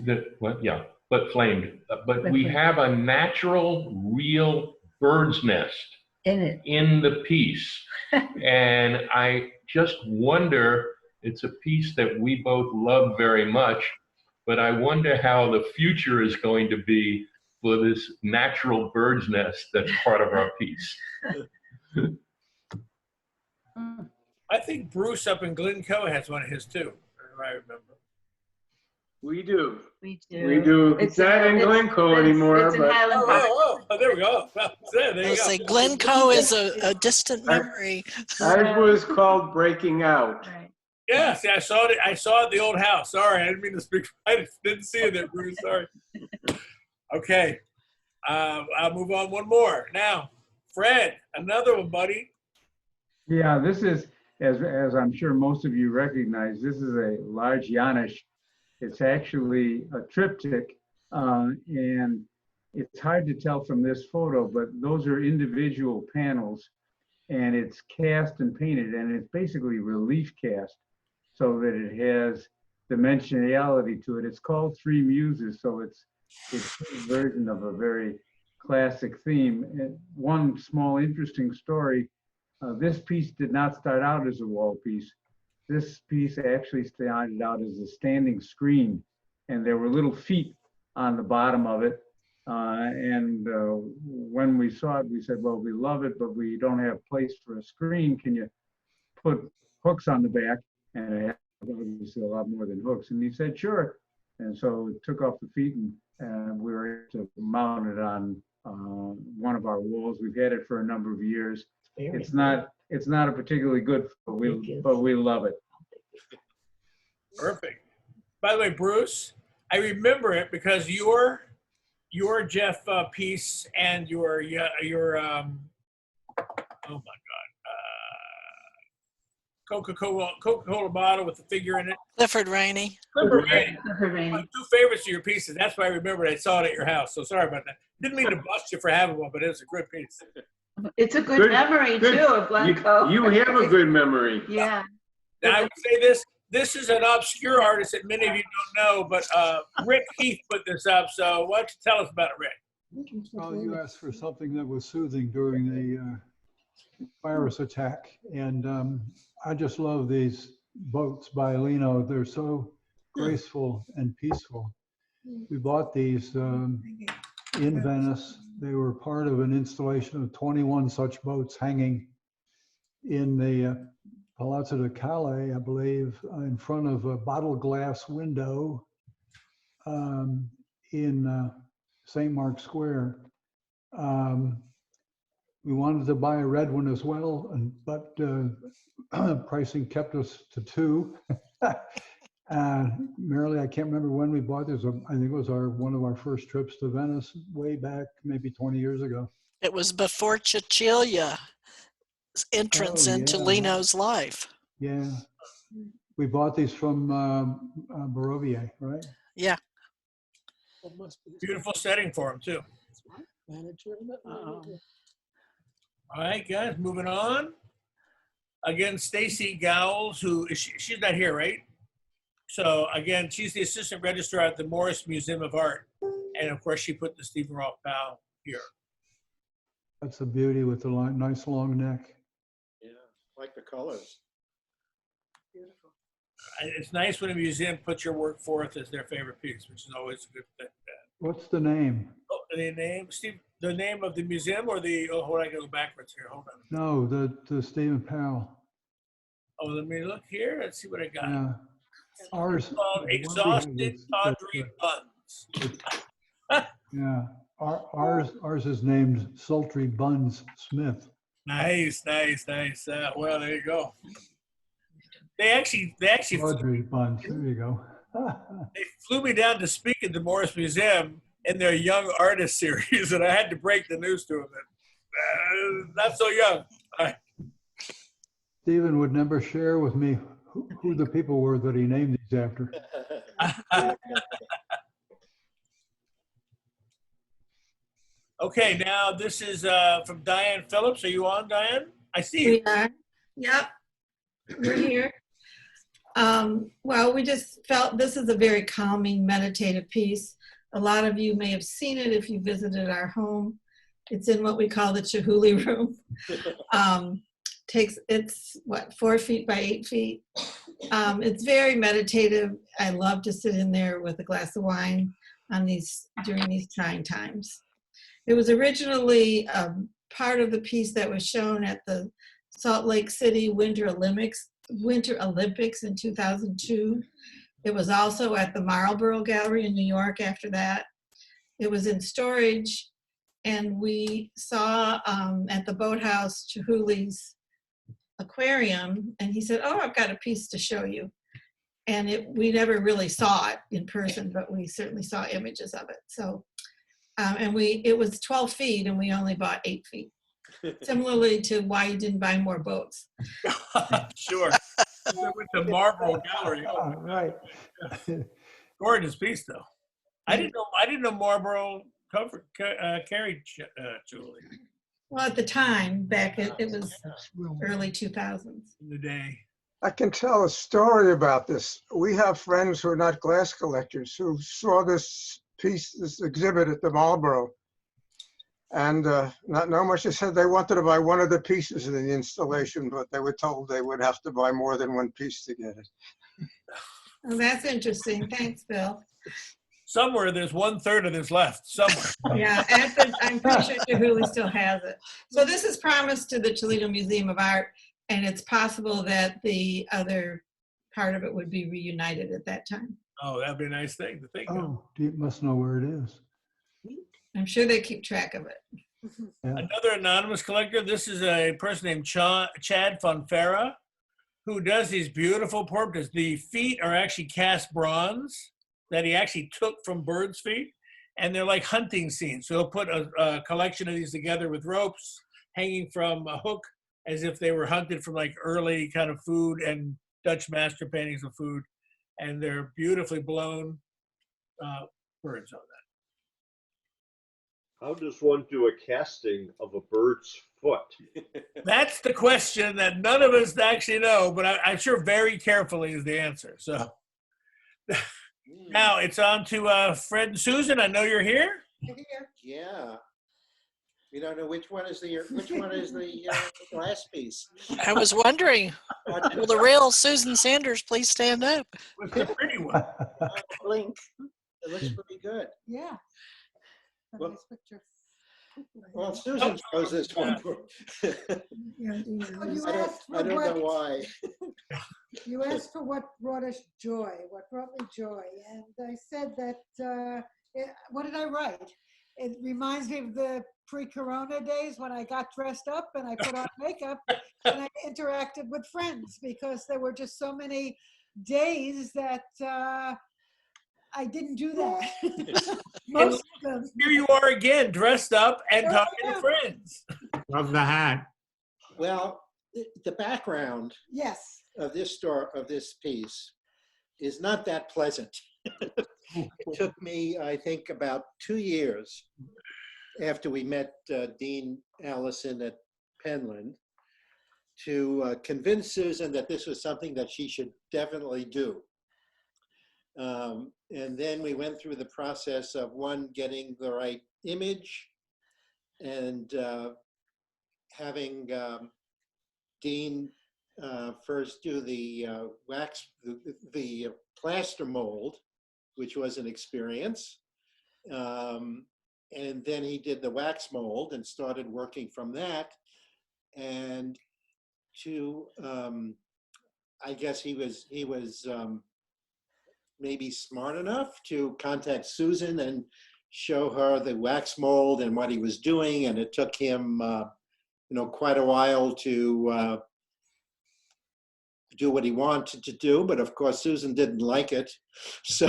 Yeah, but flamed. But we flamed. have a natural, real bird's nest In it. in the piece. And I just wonder, it's a piece that we both love very much, but I wonder how the future is going to be for this natural bird's nest that's part of our piece. I think Bruce up in Glencoe has one of his too, if I remember. We do. We do. We do. It's not in Glencoe anymore, It's in but Highland Park. Oh, there we go. There you I'll go. say Glencoe is a distant memory. ours was called Breaking Out. Yeah, see, I saw it. I saw it at the old house. Sorry, I didn't mean to speak. I didn't see it there, Bruce. Sorry. Okay, I'll move on. One more now. Fred, another one, buddy. Yeah, this is, as I'm sure most of you recognize, this is a large Janisch. It's actually a triptych, and it's hard to tell from this photo, but those are individual panels, and it's cast and painted, and it's basically relief cast so that it has dimensionality to it. It's called Three Muses, so it's a version of a very classic theme. And one small interesting story, this piece did not start out as a wall piece. This piece actually started out as a standing screen, and there were little feet on the bottom of it. When we saw it, we said, well, we love it, but we don't have place for a screen. Can you put hooks on the back? And it had obviously a lot more than hooks. And he said, sure. And so we took off the feet, and we were able to mount it on one of our walls. We've had it for a number of years. It's not a particularly good, but we love it. Perfect. By the way, Bruce, I remember it because your Jeff piece and your oh my God, Coca-Cola bottle with the figure in it. Clifford Rainey. Clifford Rainey. My two favorites of your pieces. That's why I remembered. I saw it at your house. So sorry about that. Didn't mean to bust you for having one, but it was a good piece. It's a good memory too of Glencoe. You have a good memory. Yeah. Now I would say this. This is an obscure artist that many of you don't know, but Rick Heath put this up. So why don't you tell us about it, Rick? Well, you asked for something that was soothing during the virus attack, and I just love these boats by Lino. They're so graceful and peaceful. We bought these in Venice. They were part of an installation of 21 such boats hanging in the Palazzo de Calais, I believe, in front of a bottle glass window in St. Mark's Square. We wanted to buy a red one as well, but pricing kept us to two. Merrily, I can't remember when we bought this. I think it was one of our first trips to Venice way back, maybe 20 years ago. It was before Cecilia's entrance into Lino's life. Yeah. We bought these from Barovier, right? Yeah. Beautiful setting for him, too. All right, guys, moving on. Again, Stacy Gowles, she's not here, right? So again, she's the assistant registrar at the Morris Museum of Art. And of course, she put the Stephen Roth Powell here. That's the beauty with the nice long neck. Yeah, like the colors. Beautiful. It's nice when a museum puts your work forth as their favorite piece, which is always a good thing. What's the name? Oh, the name, Steve, the name of the museum or the, oh, hold on, I gotta go backwards here, hold on. No, the Stephen Powell. Oh, let me look here, let's see what I got. Yeah. Ours. Called Exhausted Tawdry Buns. Yeah, ours is named Sultry Buns Smith. Nice. Well, there you go. They actually Tawdry Buns. There you go. They flew me down to speak at the Morris Museum in their Young Artist series, and I had to break the news to them. Not so young. All right. Stephen would never share with me who the people were that he named these after. Okay, now this is from Diane Phillips. Are you on, Diane? I see you. We are. Yep. We're here. Well, we just felt this is a very calming, meditative piece. A lot of you may have seen it if you visited our home. It's in what we call the Chihuly room. It's what, 4 feet by 8 feet. It's very meditative. I love to sit in there with a glass of wine during these trying times. It was originally part of the piece that was shown at the Salt Lake City Winter Olympics in 2002. It was also at the Marlborough Gallery in New York after that. It was in storage, and we saw at the Boathouse Chihuly's aquarium, and he said, "Oh, I've got a piece to show you." And we never really saw it in person, but we certainly saw images of it. So, it was 12 feet, and we only bought 8 feet. Similarly to why you didn't buy more boats. Sure. I went to Marlborough Gallery. Oh, right. Gorgeous piece, though. I didn't know Marlborough carried jewelry. Well, at the time, it was early 2000s. In the day. I can tell a story about this. We have friends who are not glass collectors who saw this exhibit at the Marlborough. And not knowing much, they said they wanted to buy one of the pieces in the installation, but they were told they would have to buy more than one piece to get it. Oh, that's interesting. Thanks, Bill. Somewhere there's 1/3 of this left. Somewhere. Yeah, I'm pretty sure Chihuly still has it. So this is promised to the Toledo Museum of Art, and it's possible that the other part of it would be reunited at that time. Oh, that'd be a nice thing to think of. Oh, you must know where it is. I'm sure they keep track of it. Yeah. Another anonymous collector. This is a person named Chad Fonfera, who does these beautiful portraits. The feet are actually cast bronze that he actually took from birds' feet, and they're like hunting scenes. So he'll put a collection of these together with ropes hanging from a hook as if they were hunted from like early kind of food and Dutch master paintings of food. And they're beautifully blown birds on that. How does one do a casting of a bird's foot? That's the question that none of us actually know, but I'm sure very carefully is the answer. So now it's on to Fred and Susan. I know you're here. Yeah. We don't know which one is the glass piece. I was wondering, will the real Susan Sanders please stand up? What's the pretty one? Blink. It looks pretty good. Yeah. Well, Susan chose this one. You asked I don't know why. You asked for what brought us joy, what brought me joy. And I said that, what did I write? It reminds me of the pre-corona days when I got dressed up and I put on makeup and I interacted with friends, because there were just so many days that I didn't do that. Most of them. Here you are again, dressed up and talking to friends. Love the hat. Well, the background yes. of this piece is not that pleasant. It took me, I think, about 2 years after we met Dean Allison at Penland to convince Susan that this was something that she should definitely do. And then we went through the process of getting the right image, and having Dean first do the the plaster mold, which was an experience. And then he did the wax mold and started working from that. And I guess he was maybe smart enough to contact Susan and show her the wax mold and what he was doing. And it took him, quite a while to do what he wanted to do. But of course, Susan didn't like it. So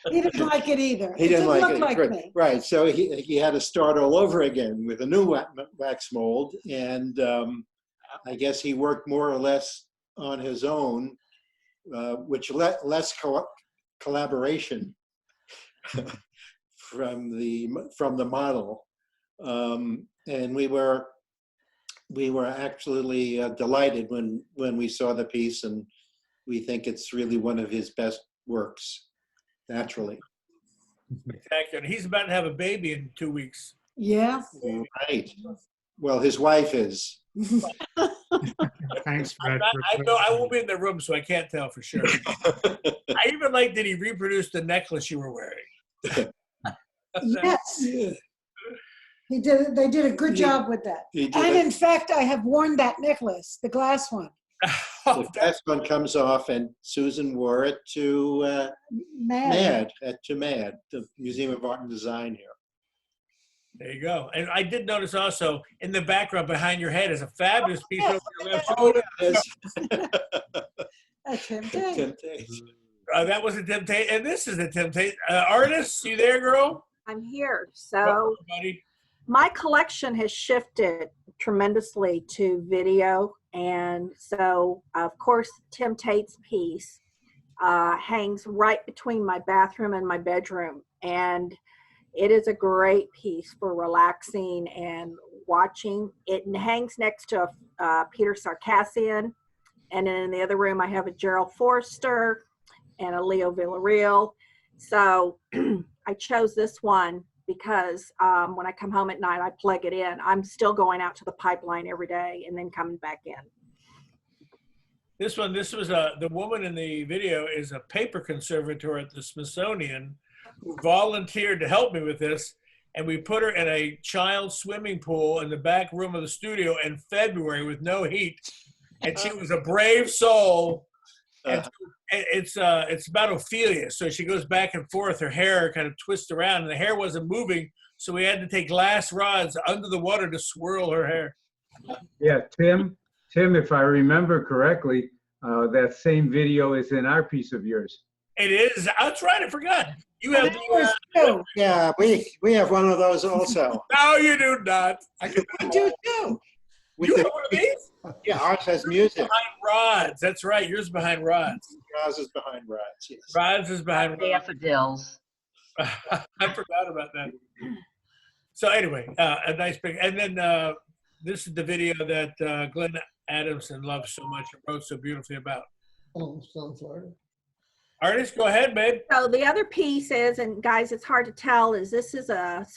he didn't like it either. He didn't like it. Like right. me. Right. So he had to start all over again with a new wax mold. And I guess he worked more or less on his own, which less collaboration from the model. And we were we were absolutely delighted when we saw the piece, and we think it's really one of his best works, naturally. Spectacular. He's about to have a baby in 2 weeks. Yeah. Right. Well, his wife is. Thanks, Fred. I won't be in the room, so I can't tell for sure. I even like that he reproduced the necklace you were wearing. Yes. He did. They did a good job with that. And in fact, I have worn that necklace, the glass one. The glass one comes off, and Susan wore it to MAD, the Museum of Art and Design here. There you go. And I did notice also in the background behind your head is a fabulous piece over your left shoulder. A temptation. That was a temptation, and this is a temptation. Artist, you there, girl? I'm here. So Welcome, buddy. My collection has shifted tremendously to video. And so, of course, Tim Tate's piece hangs right between my bathroom and my bedroom. And it is a great piece for relaxing and watching. It hangs next to Peter Sarkassian. And then in the other room, I have a Gerald Forster and a Leo Villarreal. So I chose this one because when I come home at night, I plug it in. I'm still going out to the pipeline every day and then coming back in. This was the woman in the video is a paper conservator at the Smithsonian who volunteered to help me with this. And we put her in a child swimming pool in the back room of the studio in February with no heat. And she was a brave soul. And it's about Ophelia. So she goes back and forth. Her hair kind of twists around and the hair wasn't moving. So we had to take glass rods under the water to swirl her hair. Yeah, Tim, if I remember correctly, that same video is in our piece of yours. It is. That's right. I forgot. You have yeah, we have one of those also. No, you do not. I do too. You have one of these? Yeah, ours has music. Behind rods. That's right. Yours is behind rods. Ours is behind rods. Yes. Rods is behind rods. Daffodils. I forgot about that. So anyway, a nice big, and then this is the video that Glenn Adamson loves so much and wrote so beautifully about. Oh, sunflower. Artist, go ahead, babe. So the other piece is, and guys, it's hard to tell, is this is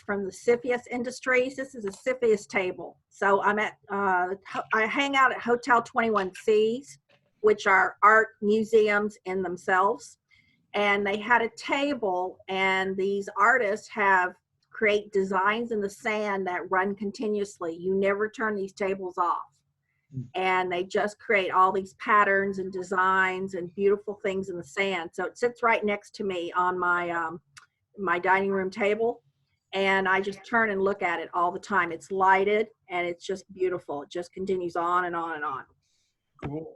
from the Cepheus Industries. This is a Cepheus table. So I'm at, I hang out at Hotel 21Cs, which are art museums in themselves. And they had a table, and these artists create designs in the sand that run continuously. You never turn these tables off. And they just create all these patterns and designs and beautiful things in the sand. So it sits right next to me on my my dining room table, and I just turn and look at it all the time. It's lighted and it's just beautiful. It just continues on and on and on. Cool.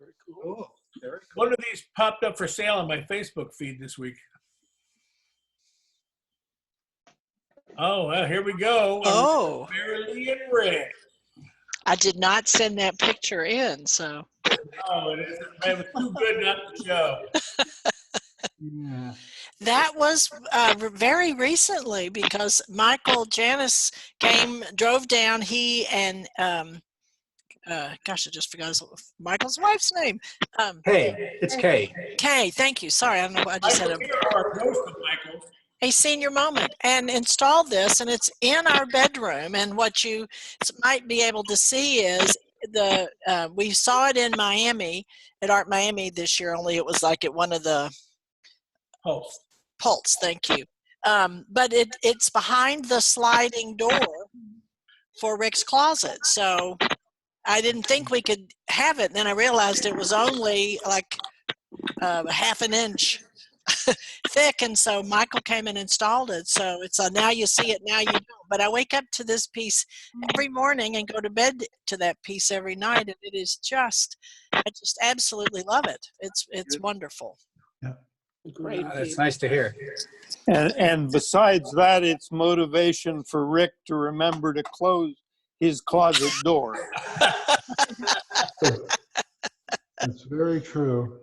Very cool. Very cool. One of these popped up for sale on my Facebook feed this week. Oh, well, here we go. Oh. Marilyn and Rick. I did not send that picture in, so. Oh, it was too good not to show. Yeah. That was very recently because Michael Janis drove down, he and, gosh, I just forgot Michael's wife's name. Hey, it's Kay. Kay, thank you. Sorry, I don't know. I just had Michael. a senior moment and installed this, and it's in our bedroom. And what you might be able to see is we saw it in Miami at Art Miami this year, only it was like at one of the Pulse, thank you. But it's behind the sliding door for Rick's closet. So I didn't think we could have it. And then I realized it was only like half an inch thick, and so Michael came and installed it. So it's now you see it, now you don't. But I wake up to this piece every morning and go to bed to that piece every night, and it is I just absolutely love it. It's wonderful. Yeah. Great. That's nice to hear. And besides that, it's motivation for Rick to remember to close his closet door. That's very true.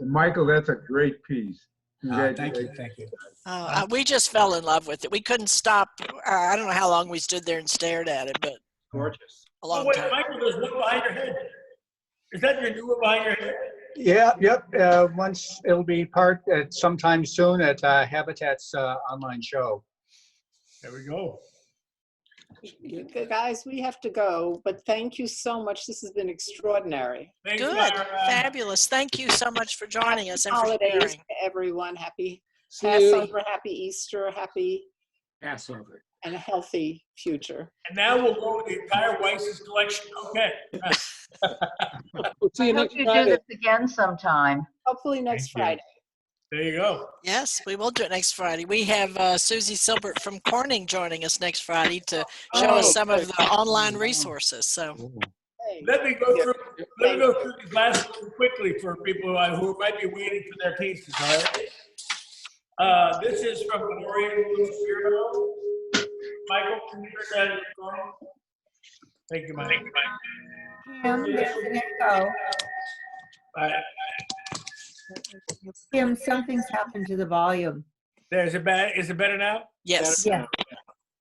Michael, that's a great piece. Thank you. We just fell in love with it. We couldn't stop. I don't know how long we stood there and stared at it, but Gorgeous. A long wait, time. Michael, there's one behind your head. Is that your new one behind your head? Yeah, yep. Once it'll be part sometime soon at Habitat's online show. There we go. You guys, we have to go, but thank you so much. This has been extraordinary. Thanks, Good. Myra. Fabulous. Thank you so much for joining us and for Holidays sharing. to everyone. Happy See you. Passover, happy Easter, happy Passover. and a healthy future. And now we'll go with the entire Weiss's collection. Okay. We'll see I you hope next you do Friday. this again sometime. Hopefully next Thank you. Friday. There you go. Yes, we will do it next Friday. We have Susie Silbert from Corning joining us next Friday to show us some of the online resources. So Let me go through these last ones quickly for people who might be waiting for their pieces, all right? This is from Gloria Spiro. Michael, can you turn that on? Thank you, Mike. There's an echo. Kim, something's happened to the volume. Is it better now? yes. Yeah.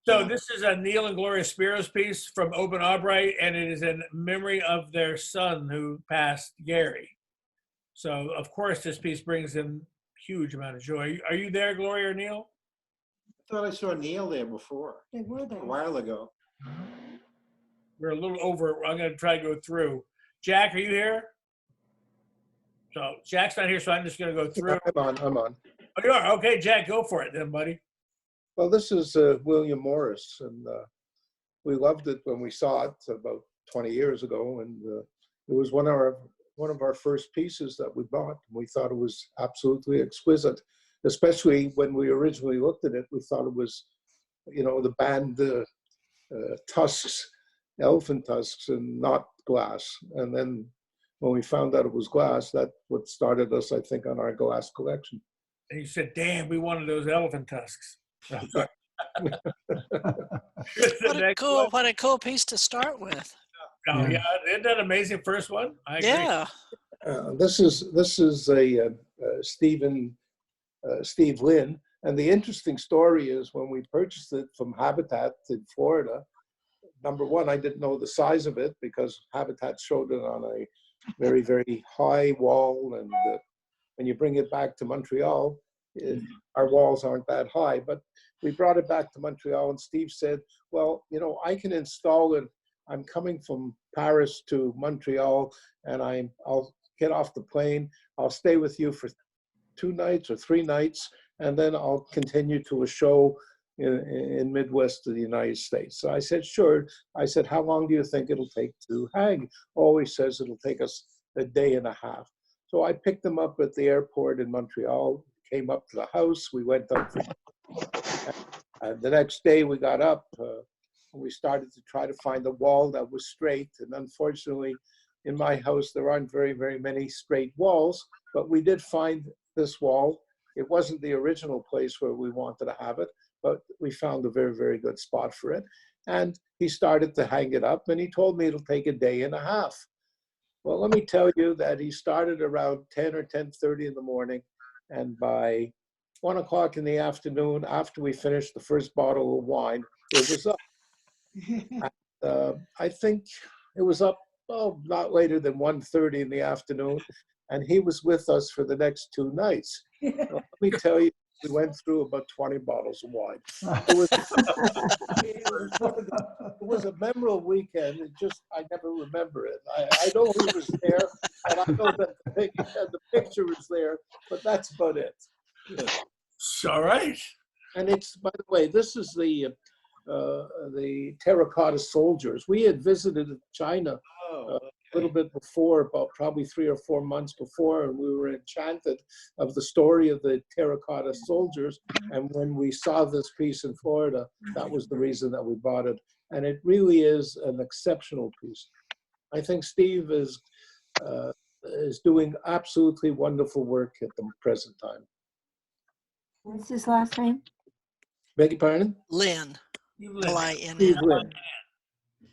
So this is a Neil and Gloria Spiro's piece from Open Albright, and it is in memory of their son who passed, Gary. So of course this piece brings them huge amount of joy. Are you there, Gloria or Neil? I thought I saw Neil there before, They were there. a while ago. We're a little over. I'm going to try to go through. Jack, are you here? So Jack's not here, so I'm just going to go through. I'm on. Oh, you are? Okay, Jack, go for it then, buddy. Well, this is William Morris, and we loved it when we saw it about 20 years ago, and it was one of our first pieces that we bought. We thought it was absolutely exquisite, especially when we originally looked at it. We thought it was, the band tusks, elephant tusks, and not glass. And then when we found out it was glass, that's what started us, I think, on our glass collection. And you said, damn, we wanted those elephant tusks. What a cool piece to start with. Oh, yeah. Isn't that amazing first one? I agree. Yeah. This is a Steve Lynn. And the interesting story is when we purchased it from Habitat in Florida, number one, I didn't know the size of it because Habitat showed it on a very, very high wall. And when you bring it back to Montreal, our walls aren't that high. But we brought it back to Montreal and Steve said, well, I can install it. I'm coming from Paris to Montreal and I'll get off the plane. I'll stay with you for 2 nights or 3 nights, and then I'll continue to a show in Midwest of the United States. So I said, sure. I said, how long do you think it'll take to hang? Always says it'll take us a day and a half. So I picked them up at the airport in Montreal, came up to the house. We went up. The next day we got up. We started to try to find a wall that was straight. And unfortunately, in my house, there aren't very, very many straight walls, but we did find this wall. It wasn't the original place where we wanted to have it, but we found a very, very good spot for it. And he started to hang it up, and he told me it'll take a day and a half. Well, let me tell you that he started around 10 or 10:30 in the morning, and by 1 o'clock in the afternoon, after we finished the first bottle of wine, it was up. I think it was up, not later than 1:30 in the afternoon, and he was with us for the next 2 nights. Well, let me tell you, we went through about 20 bottles of wine. It was a memorable weekend. I never remember it. I know he was there, and I know that the picture was there, but that's about it. All right. And it's, by the way, this is the terracotta soldiers. We had visited China a little bit before, about probably 3 or 4 months before, and we were enchanted of the story of the terracotta soldiers. And when we saw this piece in Florida, that was the reason that we bought it. And it really is an exceptional piece. I think Steve is doing absolutely wonderful work at the present time. What's his last name? Beg your pardon? Lynn. L-I-N-N. Steve Lynn.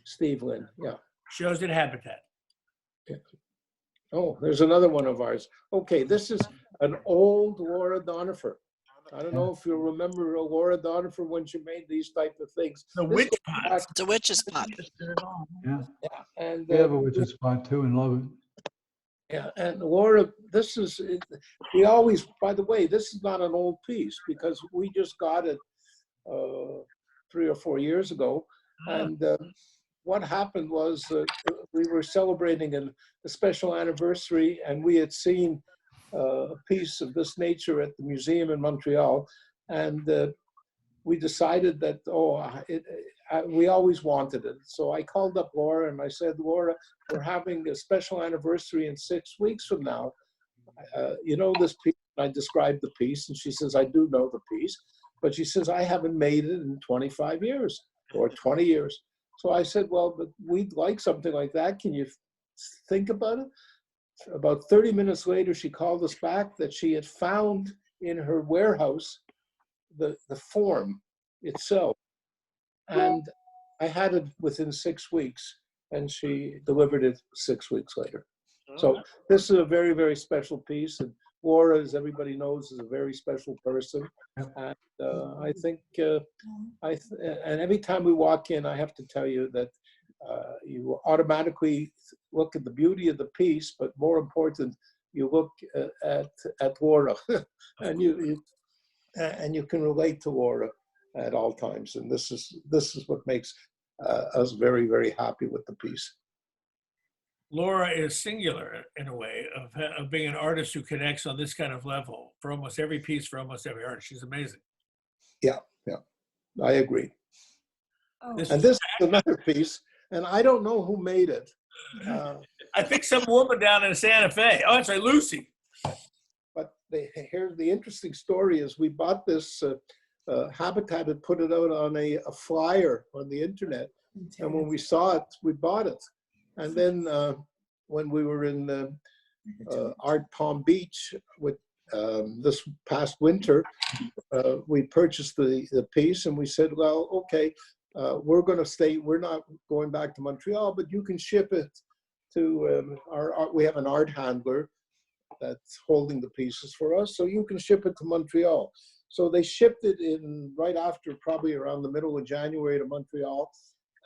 Steve Lynn, yeah. Shows at Habitat. Yeah. Oh, there's another one of ours. Okay, this is an old Laura Donifer. I don't know if you'll remember Laura Donovan when she made these type of things. The This witch goes pot. back- It's a witch's pot. Yeah. Yeah, and We have a witch's spot too and love it. yeah, and Laura, this is, we always, by the way, this is not an old piece because we just got it 3 or 4 years ago. And what happened was we were celebrating a special anniversary, and we had seen a piece of this nature at the museum in Montreal. And we decided that, we always wanted it. So I called up Laura and I said, Laura, we're having a special anniversary in 6 weeks from now. You know this piece? I described the piece, and she says, I do know the piece. But she says, I haven't made it in 25 years or 20 years. So I said, well, but we'd like something like that. Can you think about it? About 30 minutes later, she called us back that she had found in her warehouse the form itself. And I had it within 6 weeks, and she delivered it 6 weeks later. So this is a very, very special piece. And Laura, as everybody knows, is a very special person. And I think, and every time we walk in, I have to tell you that you automatically look at the beauty of the piece, but more important, you look at Laura, and you can relate to Laura at all times. And this is what makes us very, very happy with the piece. Laura is singular in a way of being an artist who connects on this kind of level for almost every piece, for almost every artist. She's amazing. Yeah, I agree. Oh. And this is another piece, and I don't know who made it. I think some woman down in Santa Fe. Oh, it's like Lucy. But here's the interesting story is we bought this, Habitat had put it out on a flyer on the internet. And when we saw it, we bought it. And then when we were in Art Palm Beach with this past winter, we purchased the piece and we said, well, okay, we're going to stay, we're not going back to Montreal, but you can ship it to we have an art handler that's holding the pieces for us, so you can ship it to Montreal. So they shipped it in right after, probably around the middle of January to Montreal.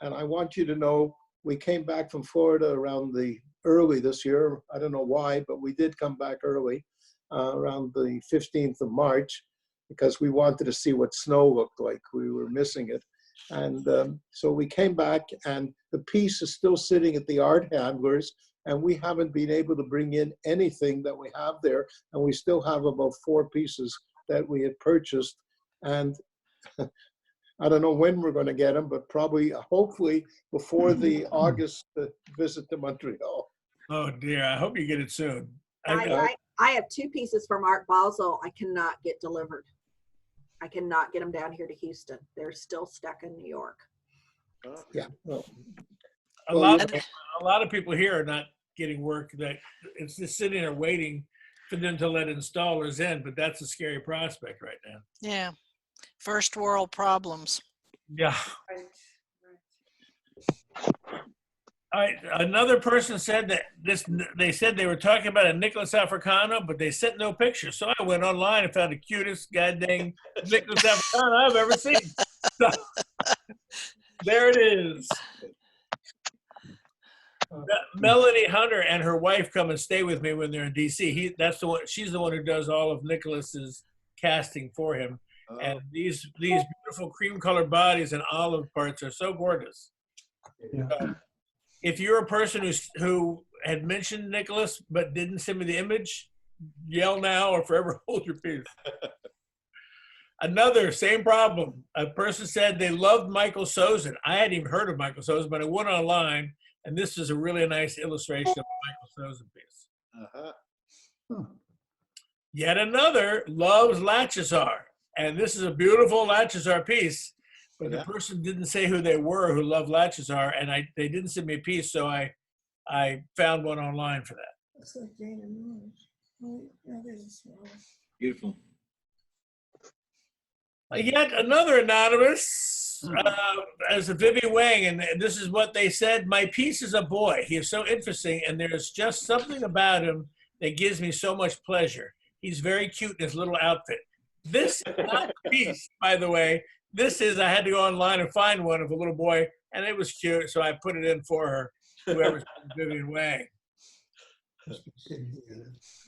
And I want you to know, we came back from Florida around early this year. I don't know why, but we did come back early, around the 15th of March, because we wanted to see what snow looked like. We were missing it. And so we came back, and the piece is still sitting at the art handlers, and we haven't been able to bring in anything that we have there. And we still have about 4 pieces that we had purchased. And I don't know when we're going to get them, but probably, hopefully, before the August visit to Montreal. Oh dear, I hope you get it soon. I have 2 pieces from Art Basel I cannot get delivered. I cannot get them down here to Houston. They're still stuck in New York. Yeah. Well, a lot of people here are not getting work. That it's just sitting there waiting for them to let installers in, but that's a scary prospect right now. Yeah. First world problems. Yeah. All right. Another person said that they said they were talking about a Nicholas Africano, but they sent no picture. So I went online and found the cutest goddamn Nicholas Africano I've ever seen. So, there it is. Melanie Hunter and her wife come and stay with me when they're in DC. She's the one who does all of Nicholas's casting for him. And these beautiful cream colored bodies and olive parts are so gorgeous. Yeah. If you're a person who had mentioned Nicholas but didn't send me the image, yell now or forever hold your peace. Another, same problem. A person said they loved Michael Sozin. I hadn't even heard of Michael Sozin, but I went online, and this is a really nice illustration of the Michael Sozin piece. Yet another loves Lachazar. And this is a beautiful Lachazar piece, but the person didn't say who they were who loved Lachazar, and they didn't send me a piece, so I found one online for that. Looks like Jane and Rose. Oh, there's a small one. Beautiful. Yet another anonymous, as a Vivian Wang, and this is what they said: my piece is a boy. He is so interesting, and there's just something about him that gives me so much pleasure. He's very cute in his little outfit. This is not a piece, by the way. This is, I had to go online and find one of a little boy, and it was cute, so I put it in for her, whoever's Vivian Wang.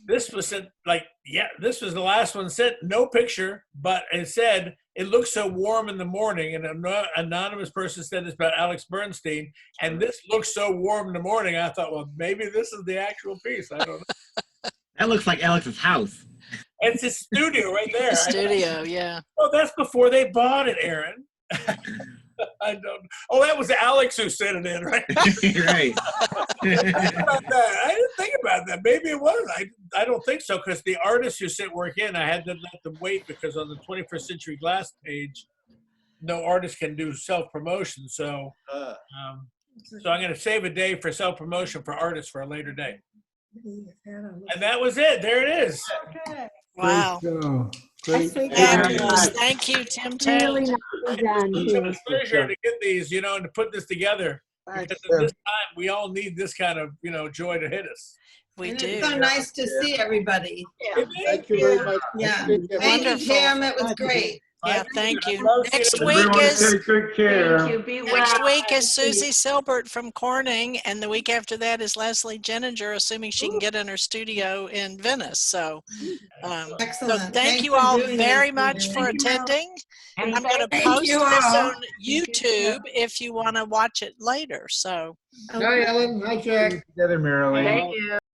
This was sent, like, yeah, this was the last one sent, no picture, but it said, it looks so warm in the morning, and an anonymous person said this about Alex Bernstein, and this looks so warm in the morning, I thought, well, maybe this is the actual piece, I don't know. That looks like Alex's house. It's his studio right there. The studio, yeah. Oh, that's before they bought it, Aaron. I don't. Oh, that was Alex who sent it in, right? Right. I didn't think about that. Maybe it was. I don't think so, because the artists who sent work in, I had to let them wait, because on the 21st Century Glass page, no artist can do self-promotion. So, so I'm going to save a day for self-promotion for artists for a later day. And that was it. There it is. Wow. Great. Fabulous. Thank you, Tim Tate. Really nicely done, It's been a too. pleasure to get these, you know, and to put this together. Because at this time, we all need this kind of, you know, joy to hit us. We And do. it's so nice to see everybody. Thank you very much. Yeah. Thank you. Thank you, Tim. It was great. Yeah, thank you. Love Next seeing week everyone. is Take good care. Thank you. Be well. next week is Susie Silbert from Corning, and the week after that is Leslie Jenninger, assuming she can get in her studio in Venice. So, so Excellent. thank you for all doing very this. much for attending. And I'm going to thank post you this all. on YouTube if you want to watch it later. So. Hi, Ellen. Hi, Jack. Together, Marilyn. thank you.